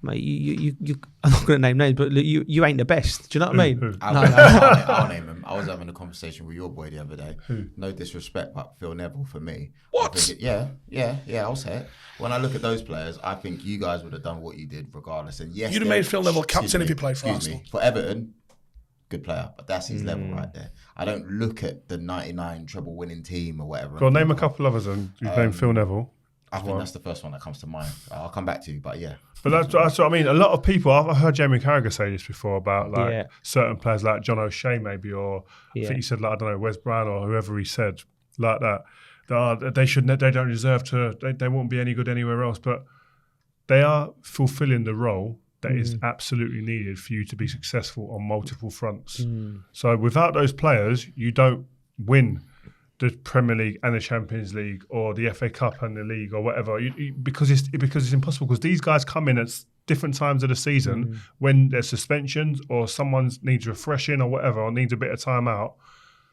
mate, you I'm not going to name names, but you ain't the best. Do you know what I mean? I'll name him. I was having a conversation with your boy the other day. No disrespect, but Phil Neville for me. What? I'll say it. When I look at those players, I think you guys would have done what you did regardless. And yes, you'd have made Phil Neville captain if he played for Arsenal. For Everton, good player, but that's his level right there. I don't look at the 99 treble winning team or whatever. Go on, name a couple others and you name Phil Neville. I think that's the first one that comes to mind. I'll come back to you, but yeah. But that's what I mean. A lot of people, I've heard Jamie Carragher say this before about like certain players like John O'Shea maybe, or I think he said like, I don't know, Wes Brown or whoever he said like that. They don't deserve to, they won't be any good anywhere else, but they are fulfilling the role that is absolutely needed for you to be successful on multiple fronts. So without those players, you don't win the Premier League and the Champions League or the FA Cup and the league or whatever, because it's impossible. Because these guys come in at different times of the season when there's suspensions or someone needs refreshing or whatever, or needs a bit of time out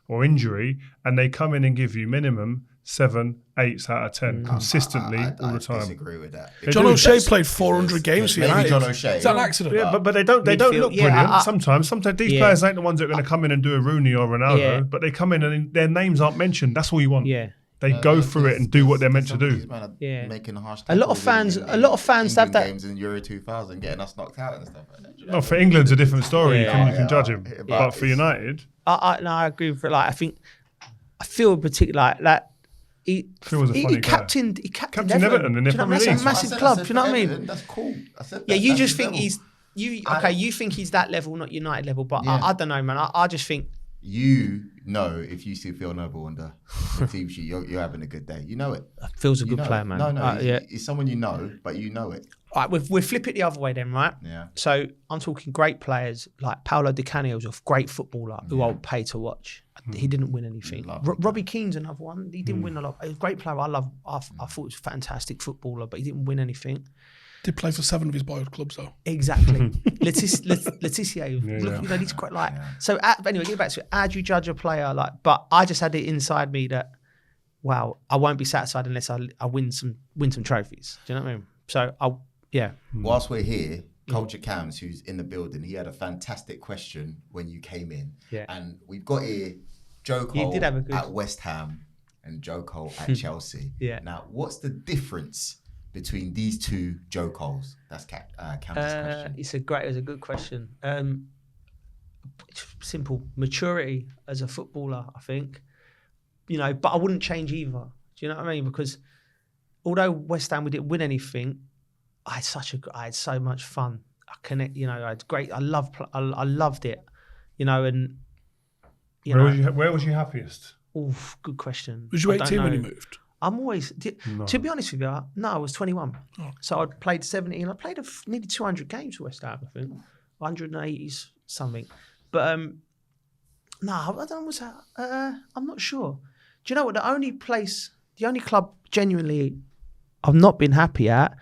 or injury, and they come in and give you minimum 7, 8 out of 10 consistently all the time. I disagree with that. John O'Shea played 400 games for United. Maybe John O'Shea. Is that an accident? Yeah, but they don't look brilliant. Sometimes these players ain't the ones that are going to come in and do a Rooney or Ronaldo, but they come in and their names aren't mentioned. That's all you want. Yeah. They go through it and do what they're meant to do. Making a lot of fans have that games in Euro 2000, getting us knocked out and stuff like that. No, for England's a different story. You can judge him, but for United, I agree with it. Like I feel particularly like. He captained Everton in the Premier League. That's a massive club. Do you know what I mean? That's cool. You just think he's you think he's that level, not United level. But I don't know, man. I just think if you see Phil Neville on the team sheet, you're having a good day. You know it. Phil's a good player, man. No, he's someone you know, but you know it. All right, we'll flip it the other way then, right? Yeah. So I'm talking great players like Paolo Di Canio's a great footballer who I'll pay to watch. He didn't win anything. Robbie Keane's another one. He didn't win a lot. He was a great player. I thought he was a fantastic footballer, but he didn't win anything. Did play for 7 of his boyhood clubs though. Exactly. Letitia, he's quite like. So anyway, get back to it. How do you judge a player? But I just had it inside me that, wow, I won't be satisfied unless I win some trophies. Do you know what I mean? So Whilst we're here, Culture Cams, who's in the building, he had a fantastic question when you came in. Yeah. And we've got here Joe Cole at West Ham and Joe Cole at Chelsea. Yeah. Now, what's the difference between these two Joe Coles? That's Cam's question. It's a good question. Simple maturity as a footballer, I think. But I wouldn't change either. Do you know what I mean? Because although West Ham we didn't win anything, I had so much fun. I had great. I loved it. And where was you happiest? Oh, good question. Was you 18 when you moved? I'm always, to be honest with you, no, I was 21. Oh. So I'd played 17. I played nearly 200 games for West Ham, I think. 180s something. But no, I don't know what's that. I'm not sure. Do you know what? The only club genuinely I've not been happy at,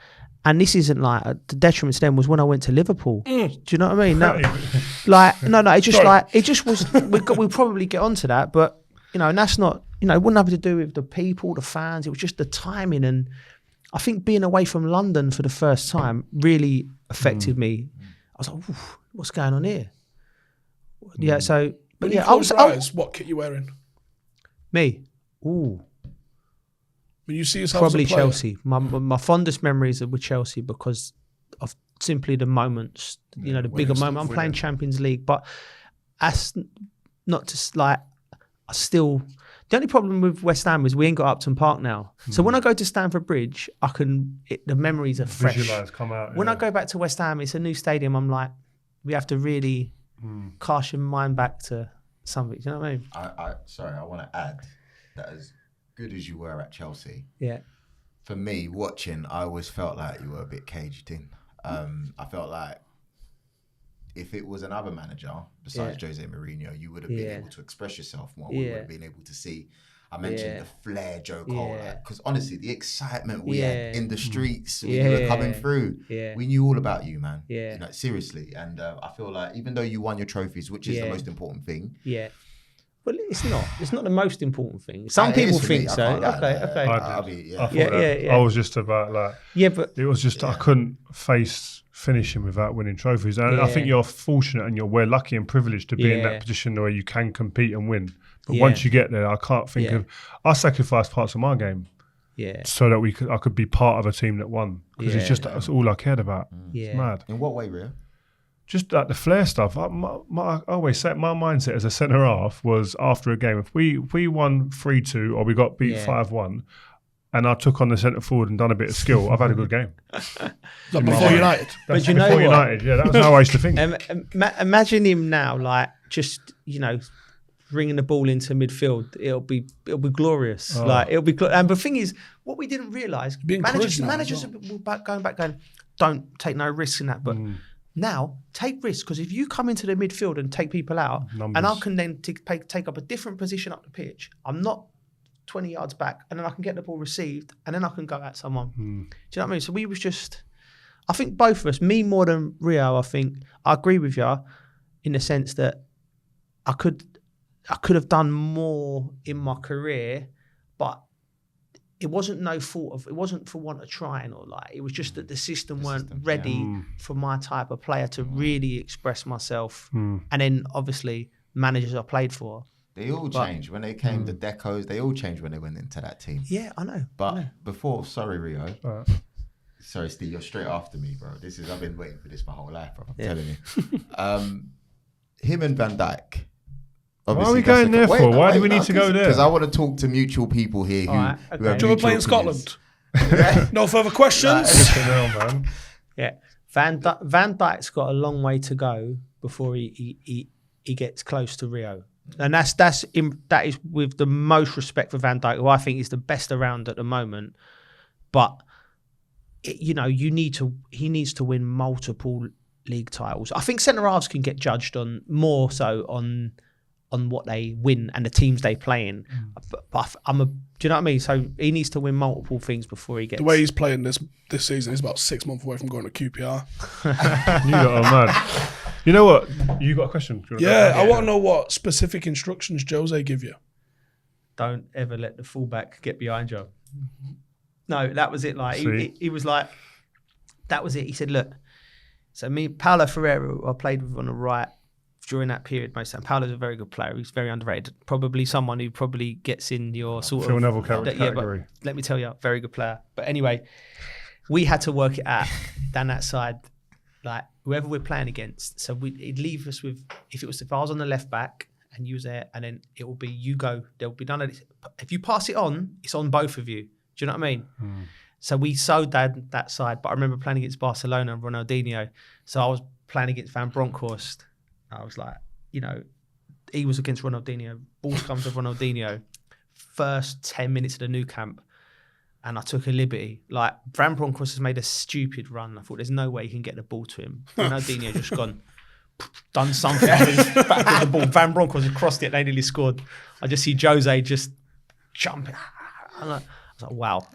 and this isn't like the detriment to them, was when I went to Liverpool. Do you know what I mean? No, it just was. We'll probably get onto that, but and that's not. It wouldn't have to do with the people, the fans. It was just the timing, and I think being away from London for the first time really affected me. I was like, "What's going on here?" Yeah. So, but I was. What kit you wearing? Me. Ooh. When you see yourself probably as a player? Chelsea. My fondest memories are with Chelsea because of simply the moments. The bigger moment. I'm playing Champions League, but that's not just like I still. The only problem with West Ham is we ain't got Upton Park now. So when I go to Stamford Bridge, the memories are fresh. Visualize, come out. When I go back to West Ham, it's a new stadium. I'm like, we have to really cast your mind back to something. Do you know what I mean? I want to add that as good as you were at Chelsea, for me, watching, I always felt like you were a bit caged in. I felt like if it was another manager besides Jose Mourinho, you would have been able to express yourself more. We would have been able to see. I mentioned the flair, Joe Cole, because honestly, the excitement we had in the streets when you were coming through, we knew all about you, man. Seriously. And I feel like even though you won your trophies, which is the most important thing. Well, it's not. It's not the most important thing. Some people think so. Okay. I was just about like. Yeah, but it was just I couldn't face finishing without winning trophies, and I think you're fortunate and we're lucky and privileged to be in that position where you can compete and win. But once you get there, I can't think of. I sacrificed parts of my game, so that I could be part of a team that won because it's just that's all I cared about. It's mad. In what way, Rio? Just like the flair stuff. I always say my mindset as a centre half was after a game, if we won 3-2 or we got beat 5-1, and I took on the centre forward and done a bit of skill, I've had a good game. Like before United. But you know before what? United, that was how I used to think. Imagine him now, like just bringing the ball into midfield. It'll be glorious. It'll be. And the thing is, what we didn't realise, managers are going, don't take no risks in that, but. Now, take risks, because if you come into the midfield and take people out, and I can then take up a different position up the pitch, I'm not 20 yards back, and then I can get the ball received, and then I can go at someone. Do you know what I mean? So we was just, I think both of us, me more than Rio, I think, I agree with you in the sense that I could have done more in my career, but it wasn't it wasn't for want of trying or it was just that the system weren't ready for my type of player to really express myself. And then obviously managers I played for. They all changed when they came, the decos, they all changed when they went into that team. Yeah, I know. But before, sorry Rio. Sorry Steve, you're straight after me, bro. I've been waiting for this my whole life, bro. I'm telling you. Him and Van Dijk. Why are we going there for? Why do we need to go there? Because I want to talk to mutual people here who have Do you want to play in Scotland? No further questions? Van Dijk's got a long way to go before he gets close to Rio. And that is with the most respect for Van Dijk, who I think is the best around at the moment. But he needs to win multiple league titles. I think centre halves can get judged on more so on what they win and the teams they play in. but do you know what I mean? So he needs to win multiple things before he gets. The way he's playing this season, he's about 6 months away from going to QPR. You lot are mad. You know what? You got a question? Yeah, I want to know what specific instructions Jose give you. Don't ever let the fullback get behind you. No, that was it. Like he was like, that was it. He said, look, so me, Paulo Ferreira, who I played with on the right during that period most of the time. Paulo's a very good player. He's very underrated. Probably someone who probably gets in your sort Phil of... Neville category. Yeah, but let me tell you, very good player. But anyway, we had to work it out down that side, like whoever we're playing against. So it'd leave us with, if I was on the left back and you was there, and then it will be you go, there'll be none of this. If you pass it on, it's on both of you. Do you know what I mean? So we sowed that side. But I remember playing against Barcelona and Ronaldinho. So I was playing against Van Bronckhorst. I was like, he was against Ronaldinho. Balls comes to Ronaldinho. First 10 minutes of the new camp, and I took a liberty. Like, Van Bronckhorst has made a stupid run. I thought there's no way he can get the ball to him. Ronaldinho just gone, done something back with the ball. Van Bronckhorst has crossed it, they nearly scored. I just see Jose just jumping. I was like, wow.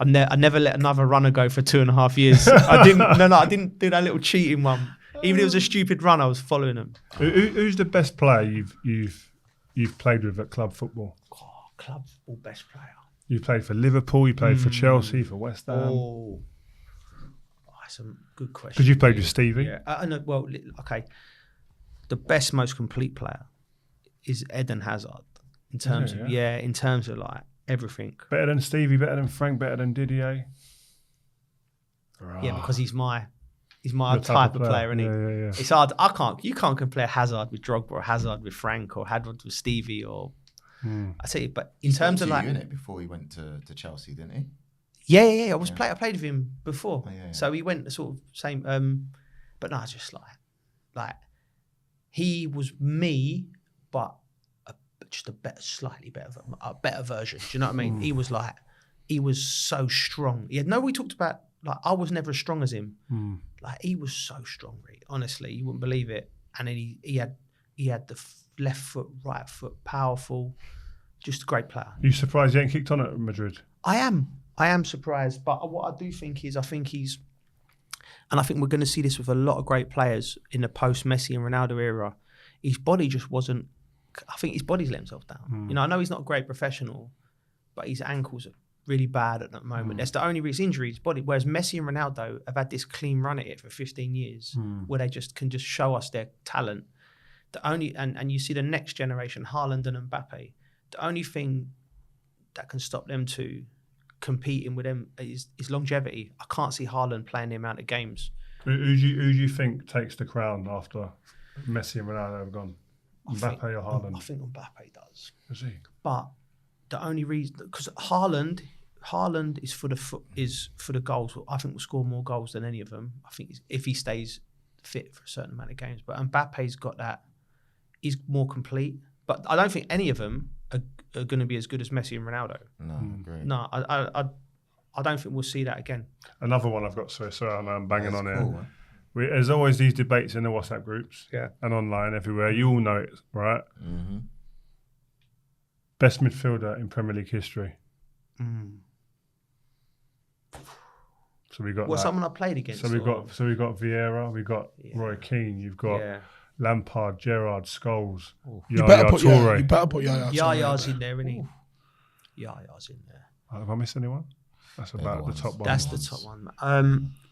I never let another runner go for 2.5 years. I didn't do that little cheating one. Even if it was a stupid run, I was following him. Who's the best player you've played with at club football? Oh, club football best player. You played for Liverpool, you played for Chelsea, for West Ham. Oh, that's a good question. Because you played with Stevie. Yeah, I know. Well, okay. The best, most complete player is Eden Hazard in terms of like everything. Better than Stevie, better than Frank, better than Didier. Yeah, because he's my type of player, isn't he? Yeah. It's hard. You can't compare Hazard with Drogba or Hazard with Frank or Hazard with Stevie or. I tell you, but in terms of like, before he went to Chelsea, didn't he? Yeah. I played with him before, yeah. So he went the sort of same. But no, just like he was me, but just a better version. Do you know what I mean? He was so strong. We talked about. Like, I was never as strong as him. Like, he was so strong, really. Honestly, you wouldn't believe it. And then he had the left foot, right foot, powerful, just a great player. Are you surprised he ain't kicked on at Madrid? I am surprised. But what I do think is, I think we're going to see this with a lot of great players in the post-Messi and Ronaldo era. His body just wasn't, I think his body's let himself down. I know he's not a great professional, but his ankles are really bad at that moment. That's the only reason injury, his body. Whereas Messi and Ronaldo have had this clean run at it for 15 years, where they can just show us their talent. And you see the next generation, Haaland and Mbappe. The only thing that can stop them two competing with them is longevity. I can't see Haaland playing the amount of games. Who do you think takes the crown after Messi and Ronaldo have gone? Mbappe or Haaland? I think Mbappe does. Is he? But the only reason, because Haaland is for the goals. I think will score more goals than any of them. I think if he stays fit for a certain amount of games. But Mbappe's got that. He's more complete. But I don't think any of them are going to be as good as Messi and Ronaldo. No, great. No, I don't think we'll see that again. Another one I've got. Sorry, I know I'm banging on cool, here. There's always these debates in the WhatsApp groups and online everywhere. You all know it, right? Mm-hmm. Best midfielder in Premier League history. So we got someone I played against. So we got Vieira, we got Roy Keane, you've got Lampard, Gerrard, Scholes, You better put Yaya. Yaya's in there, isn't he? Yaya's in there. Have I missed anyone? That's about the top one. That's the top one.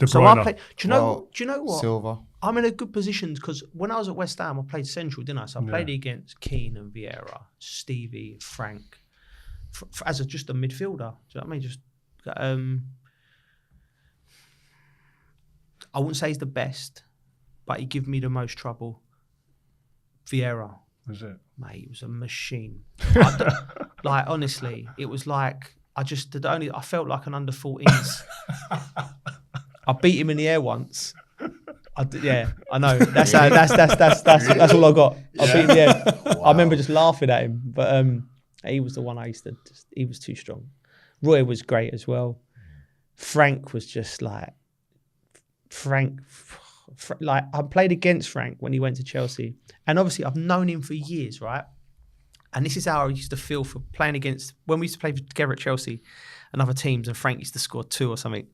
So I played. Do you know what? Silva. I'm in a good position because when I was at West Ham, I played central, didn't I? So I played against Keane and Vieira, Stevie, Frank, as just a midfielder. Do you know what I mean? Just I wouldn't say he's the best, but he gave me the most trouble. Vieira. Was it? Mate, he was a machine. Like, honestly, it was like I felt like an under 14s. I beat him in the air once. I know. That's all I got. I beat him in the air. Wow. I remember just laughing at him, but he was the one I used to. He was too strong. Roy was great as well. Frank was just like Frank. Like, I played against Frank when he went to Chelsea, and obviously I've known him for years, right? And this is how I used to feel for playing against, when we used to play together at Chelsea and other teams, and Frank used to score 2 or something.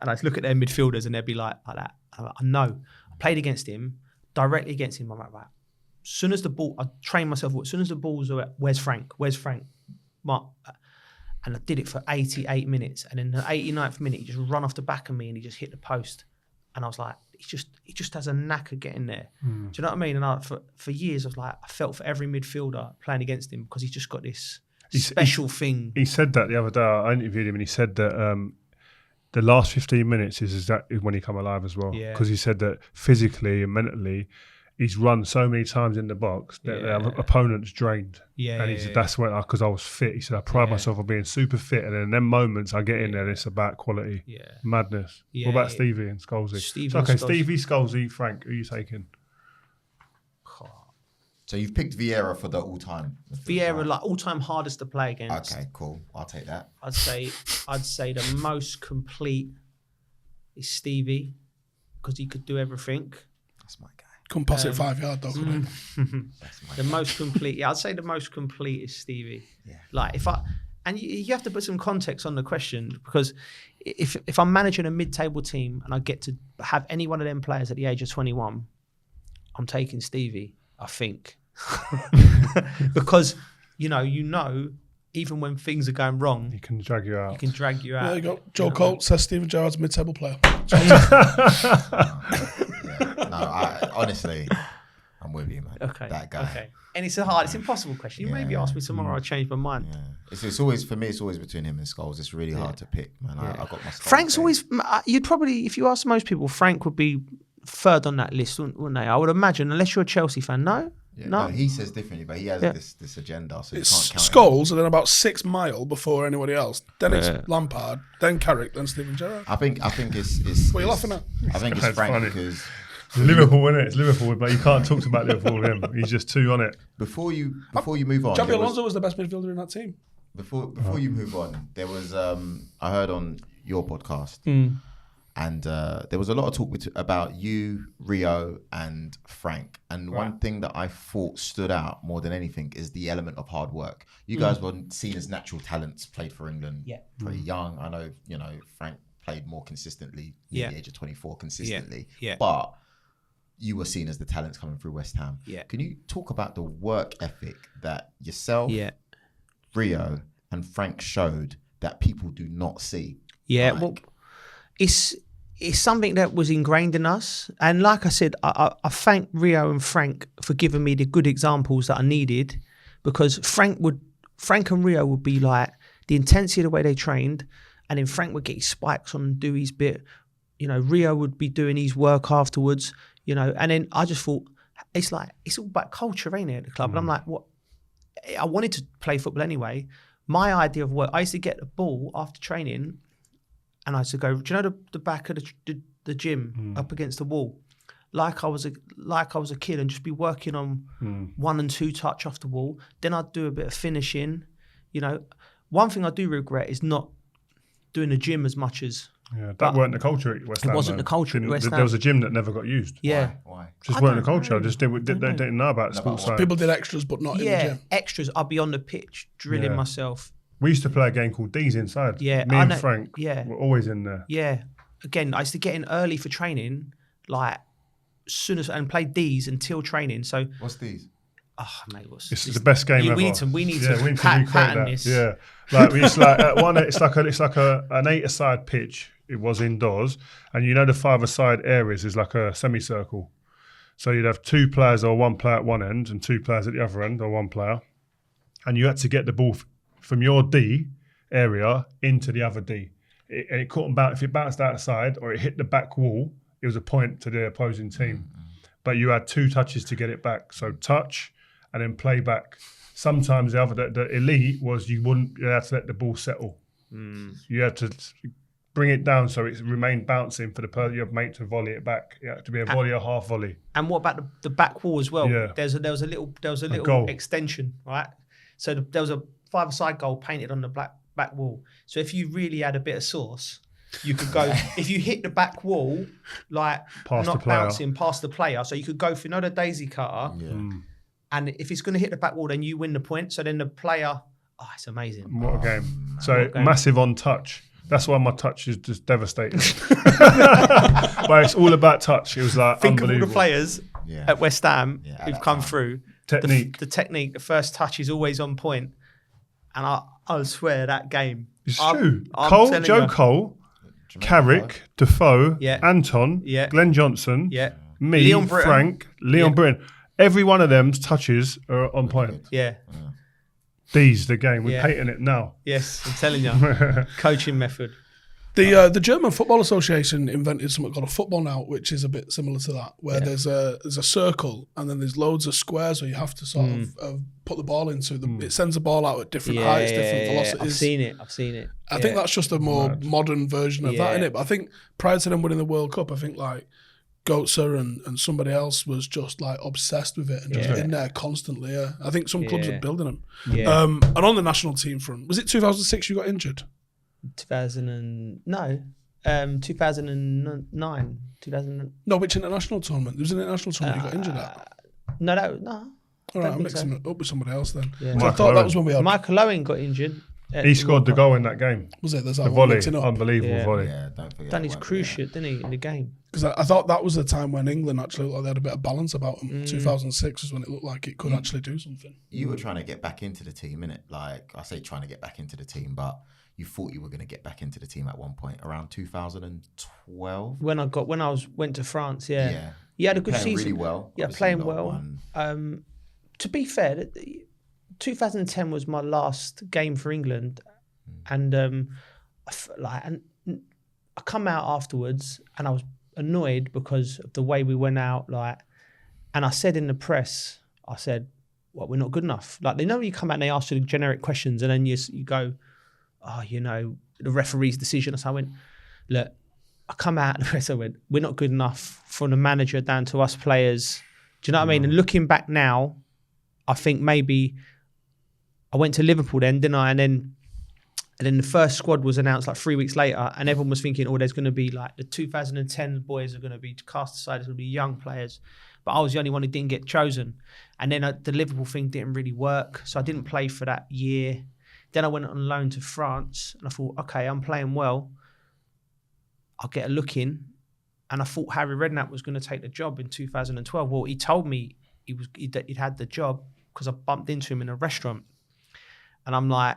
And I'd look at their midfielders and they'd be like that. I know. I played against him, directly against him. I'm like, right. As soon as the ball, I trained myself, as soon as the ball was away, where's Frank? And I did it for 88 minutes. And in the 89th minute, he just run off the back of me and he just hit the post. And I was like, he just has a knack of getting there. Do you know what I mean? And for years, I was like, I felt for every midfielder playing against him because he's just got this special thing. He said that the other day. I interviewed him and he said that the last 15 minutes is when he come alive as well. Because he said that physically and mentally, he's run so many times in the box that their opponent's drained. That's when, because I was fit. He said, I pride myself on being super fit. And then in them moments I get in there, it's about quality. Madness. What about Stevie and Scholesy? Stevie, Scholesy, Frank, who are you taking? So you've picked Vieira for the all-time. Vieira, like all-time hardest to play against. Okay, cool. I'll take that. I'd say the most complete is Stevie because he could do everything. That's my guy. Couldn't pass it 5 yards though. The most complete. I'd say the most complete is Stevie. Yeah. Like you have to put some context on the question because if I'm managing a mid-table team and I get to have any one of them players at the age of 21, I'm taking Stevie. I think because even when things are going wrong, he can drag you out. There you go. Joe Colt says Steven Gerrard's a mid-table player. Honestly, I'm with you, man. Okay. That guy. Okay. And it's impossible question. You maybe ask me tomorrow, I'll change my mind. Yeah. It's always, for me, it's always between him and Scholes. It's really hard to pick, man. I got my Scholes. Frank's always, you'd probably, if you ask most people, Frank would be third on that list, wouldn't they? I would imagine, unless you're a Chelsea fan. No? Yeah, no, he says differently, but he has this agenda, so it's you can't count Scholes, and then about 6 mile before anybody else. Then it's Lampard, then Carrick, then Steven Gerrard. I think it's. What are you laughing at? I think it's Frank because Liverpool, isn't it? It's Liverpool, but you can't talk about Liverpool with him. He's just too on it. Before you move on, Xabi Alonso was the best midfielder in that team. Before you move on, there was I heard on your podcast. And there was a lot of talk about you, Rio, and Frank. And one thing that I thought stood out more than anything is the element of hard work. You guys were seen as natural talents, played for England pretty young. I know, Frank played more consistently at the age of 24 consistently. But you were seen as the talents coming through West Ham. Can you talk about the work ethic that yourself, Rio, and Frank showed that people do not see? It's something that was ingrained in us. And like I said, I thank Rio and Frank for giving me the good examples that I needed because Frank and Rio would be like the intensity of the way they trained, and then Frank would get his spikes on and do his bit. Rio would be doing his work afterwards, and then I just thought, it's all about culture, ain't it, at the club? And I'm like, what? I wanted to play football anyway. My idea of work, I used to get the ball after training and I used to go, do you know the back of the gym up against the wall? Like I was a kid and just be working on 1 and 2 touch off the wall. Then I'd do a bit of finishing. One thing I do regret is not doing the gym as much as... Yeah, that weren't the culture at West Ham. It wasn't the culture at West Ham. There was a gym that never got used. Yeah. Why? Just weren't the culture. They didn't know about sports science. People did extras, but not in the gym. Extras. I'd be on the pitch, drilling myself. We used to play a game called D's inside. Yeah, Me and Frank were always in there. Yeah. Again, I used to get in early for training, like soon as, and play D's until training. So what's D's? Oh mate, it's the best game ever. We need to pattern this. Yeah, like it's like at one. It's like an 8-a-side pitch. It was indoors, and the 5-a-side areas is like a semicircle. So you'd have 2 players or 1 player at one end and 2 players at the other end or 1 player, and you had to get the ball from your D area into the other D. And it couldn't bounce. If it bounced outside or it hit the back wall, it was a point to the opposing team. But you had 2 touches to get it back. So touch and then play back. Sometimes the elite was you had to let the ball settle. You had to bring it down so it remained bouncing for your mate to volley it back. It had to be a volley or half volley. And what about the back wall as well? Yeah. There was a little extension, right? So there was a 5-a-side goal painted on the back wall. So if you really had a bit of sauce, you could go, if you hit the back wall, like not bouncing past the player, so you could go through, the daisy cutter, and if it's going to hit the back wall, then you win the point. So then the player, it's amazing. What a game. So massive on touch. That's why my touch is just devastating. But it's all about touch. It was like Think unbelievable. of all the players at West Ham who've come through. Technique. The technique, the first touch is always on point. And I swear that game. It's true. Joe Cole, Carrick, Defoe, Anton, Glenn Johnson, me, Leon Frank, Leon Britton. Every one of them's touches are on point. Yeah. These, the game. We're painting it now. Yes, I'm telling you. Coaching method. The German Football Association invented something called a football now, which is a bit similar to that, where there's a circle and then there's loads of squares where you have to sort of put the ball into. It sends the ball out at different heights, different velocities. I've seen it. I think that's just a more modern version of that, innit? But I think prior to them winning the World Cup, I think like Goetzer and somebody else was just like obsessed with it and just in there constantly. I think some clubs are building them. And on the national team front, was it 2006 you got injured? 2009. No, which international tournament? There was an international tournament you got injured at. No. All right, I'm mixing it up with somebody else then. Yeah. So I thought that was when we had. Michael Owen got injured. He scored the goal in that game. Was it? There's that the one volley, unbelievable volley. Yeah, don't forget. Done his cruciate, didn't he, in the game? Because I thought that was the time when England actually looked like they had a bit of balance about them. 2006 was when it looked like it could actually do something. You were trying to get back into the team, innit? Like, I say trying to get back into the team, but you thought you were going to get back into the team at one point around 2012. When I went to France, you had a good season. Really well. Yeah, playing well. To be fair, 2010 was my last game for England, and I come out afterwards and I was annoyed because of the way we went out. And I said in the press, "Well, we're not good enough." Like, they know when you come out and they ask you the generic questions, and then you go, the referee's decision. So I went, look, I come out and the press, I went, we're not good enough, from the manager down to us players. Do you know what I mean? And looking back now, I think maybe I went to Liverpool then, didn't I? And then the first squad was announced like 3 weeks later, and everyone was thinking, there's going to be like the 2010 boys are going to be cast aside, there's going to be young players. But I was the only one who didn't get chosen. And then the Liverpool thing didn't really work, so I didn't play for that year. Then I went on loan to France, and I thought, okay, I'm playing well, I'll get a look in. And I thought Harry Redknapp was going to take the job in 2012. Well, he told me he'd had the job because I bumped into him in a restaurant. And I'm like,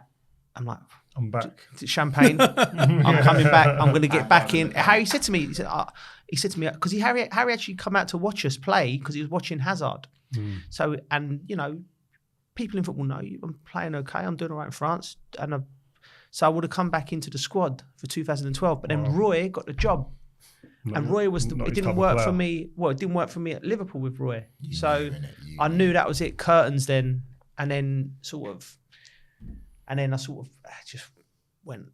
I'm back. Champagne. I'm coming back. I'm going to get back in. Harry said to me, because Harry actually come out to watch us play because he was watching Hazard. So, and people in football know I'm playing okay. I'm doing all right in France, so I would have come back into the squad for 2012. But then Roy got the job, and Roy was it didn't work for me. Well, it didn't work for me at Liverpool with Roy. I knew that was it. Curtains then, and then I just went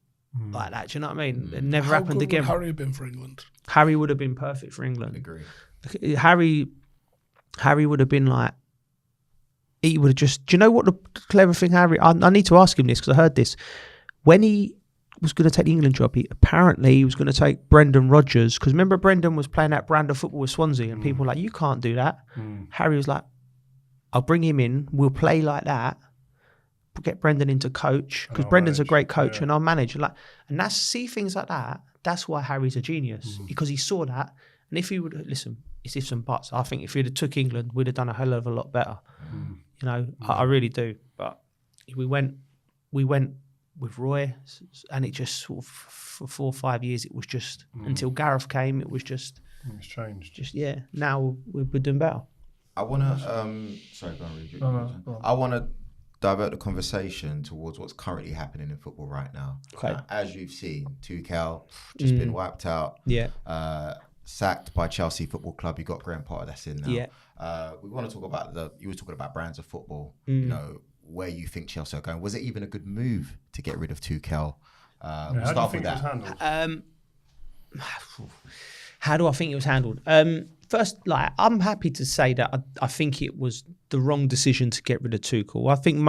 like that. Do you know what I mean? It never happened again. How good would Harry have been for England? Harry would have been perfect for England. I agree. Harry would have been like. He would have just. Do you know what the clever thing, Harry? I need to ask him this because I heard this. When he was going to take the England job, he was going to take Brendan Rodgers, because remember Brendan was playing that brand of football with Swansea, and people were like, you can't do that. Harry was like, I'll bring him in. We'll play like that. Get Brendan into coach, because Brendan's a great coach, and I'll manage. And see things like that. That's why Harry's a genius, because he saw that. And if he would listen, it's ifs and buts. I think if he'd have took England, we'd have done a hell of a lot better. I really do. But we went with Roy, and it just sort of for 4 or 5 years, it was just until Gareth came, it was just it's changed. Now we're doing better. I want to sorry, go on, Richard. I want to divert the conversation towards what's currently happening in football right now. Okay. As you've seen, Tuchel just been wiped out. Yeah. Sacked by Chelsea Football Club. You got Graham Potter that's in now. Yeah. We want to talk about you were talking about brands of football. Where you think Chelsea are going. Was it even a good move to get rid of Tuchel? We'll start with that. How do I think it was handled? First, I'm happy to say that I think it was the wrong decision to get rid of Tuchel. I think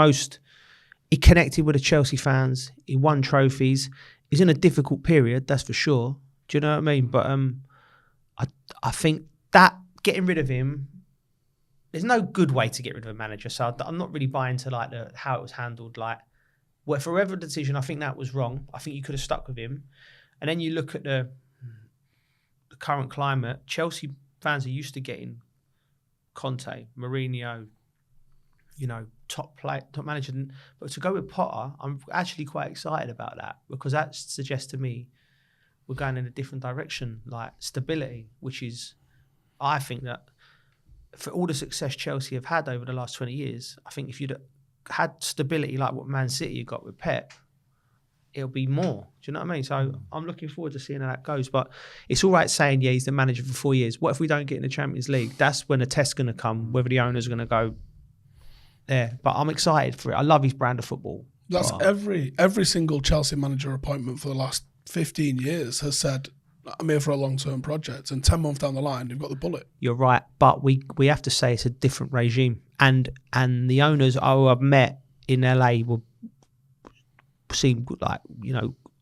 he connected with the Chelsea fans. He won trophies. He's in a difficult period, that's for sure. Do you know what I mean? But I think that getting rid of him, there's no good way to get rid of a manager. So I'm not really buying to like how it was handled. Like, for whatever decision, I think that was wrong. I think you could have stuck with him. And then you look at the current climate. Chelsea fans are used to getting Conte, Mourinho, top manager. But to go with Potter, I'm actually quite excited about that, because that suggests to me we're going in a different direction, like stability, which is, I think that for all the success Chelsea have had over the last 20 years, I think if you'd had stability like what Man City got with Pep, it'll be more. Do you know what I mean? So I'm looking forward to seeing how that goes. But it's all right saying, yeah, he's the manager for 4 years. What if we don't get in the Champions League? That's when the test's going to come, whether the owners are going to go there. But I'm excited for it. I love his brand of football. That's every single Chelsea manager appointment for the last 15 years has said, I'm here for a long-term project, and 10 months down the line, they've got the bullet. You're right, but we have to say it's a different regime. And the owners I've met in LA will seem like,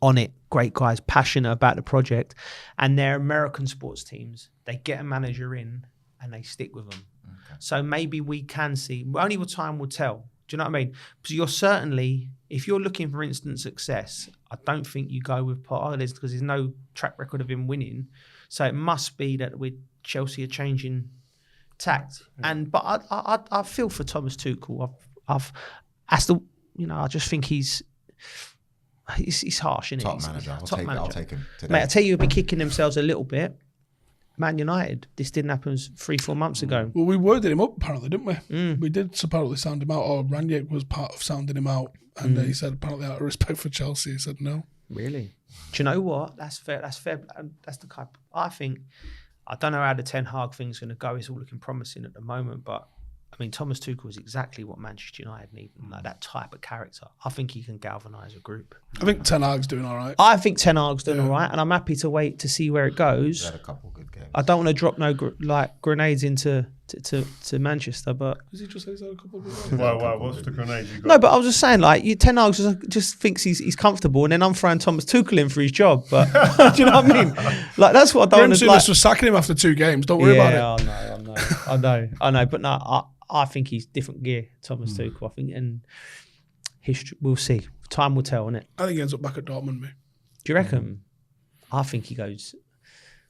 on it, great guys, passionate about the project. And they're American sports teams. They get a manager in and they stick with them. Okay. So maybe we can see, only what time will tell. Do you know what I mean? Because you're certainly, if you're looking for instant success, I don't think you go with Potter, because there's no track record of him winning. So it must be that with Chelsea are changing tact. But I feel for Thomas Tuchel. I just think he's harsh, isn't he? Top manager. I'll take him today. Mate, I tell you, he'll be kicking themselves a little bit. Man United, this didn't happen 3-4 months ago. Well, we worded him up apparently, didn't we? We did apparently sound him out, or Ranić was part of sounding him out, and he said apparently out of respect for Chelsea, he said no. Really? Do you know what? That's fair. That's the kind. I think, I don't know how the Ten Hag thing's going to go. It's all looking promising at the moment, but I mean, Thomas Tuchel is exactly what Manchester United need, like that type of character. I think he can galvanise a group. I think Ten Hag's doing all right. I think Ten Hag's doing all right, and I'm happy to wait to see where it goes. He's had a couple of good games. I don't want to drop no grenades into to Manchester, but Does he just say he's had a couple of good games? Wow, what's the grenade you got? No, but I was just saying, like, Ten Hag just thinks he's comfortable, and then I'm throwing Thomas Tuchel in for his job. But do you know what I mean? Like, that's what I don't want to. Like, was sacking him after 2 games. Don't worry about it. I know, but no, I think he's different gear, Thomas Tuchel. I think, and history, we'll see. Time will tell, innit? I think he ends up back at Dortmund, mate. Do you reckon? I think he goes.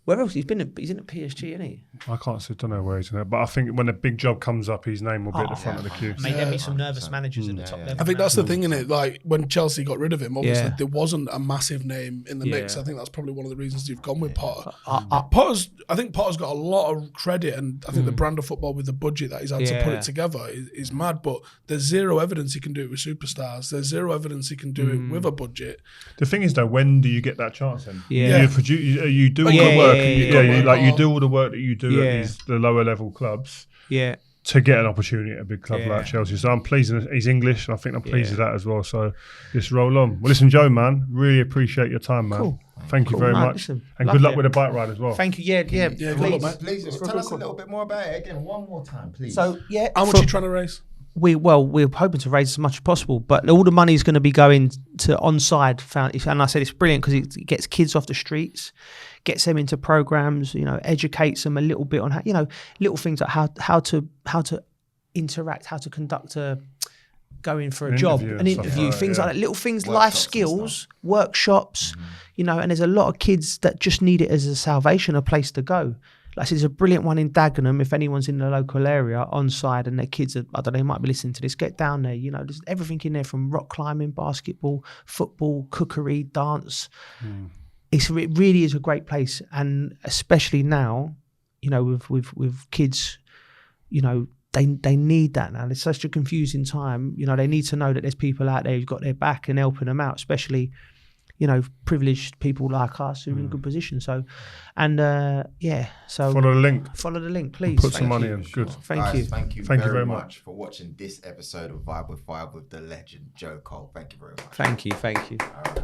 Where else? He's in at PSG, isn't he? I don't know where he's in it, but I think when a big job comes up, his name will be at the front of the queue. Mate, there'll be some nervous managers at the top level. I think that's the thing, innit? Like, when Chelsea got rid of him, obviously there wasn't a massive name in the mix. I think that's probably one of the reasons you've gone with Potter. I think Potter's got a lot of credit, and I think the brand of football with the budget that he's had to put it together is mad, but there's zero evidence he can do it with superstars. There's zero evidence he can do it with a budget. The thing is, though, when do you get that chance then? Yeah. You do all the work, you do all the work that you do at the lower level clubs to get an opportunity at a big club like Chelsea. So I'm pleased. He's English, and I think I'm pleased with that as well. So just roll on. Well, listen, Joe, man, really appreciate your time, man. Cool. Thank you very much. Listen, and good luck with the bike ride as well. Thank you. Yeah. Please tell us a little bit more about it again, one more time, please. So, how much are you trying to raise? We're hoping to raise as much as possible, but all the money is going to be going to Onside Foundation. And I said it's brilliant because it gets kids off the streets, gets them into programs, educates them a little bit on how, little things like how to interact, how to conduct going for a job, an interview, things like that, little things, workshops, life skills, workshops, and there's a lot of kids that just need it as a salvation, a place to go. Like I said, there's a brilliant one in Dagenham. If anyone's in the local area, Onside, and their kids, I don't know, they might be listening to this, get down there. There's everything in there from rock climbing, basketball, football, cookery, dance. It really is a great place. And especially now, with kids, they need that now. It's such a confusing time. They need to know that there's people out there who've got their back and helping them out, especially privileged people like us who are in good position. So, and so follow the link. Follow the link, please. Put some money in. Good. Thank you. Thank you very much for watching this episode of Vibe with Five with the legend Joe Cole. Thank you very much. Thank you. All right.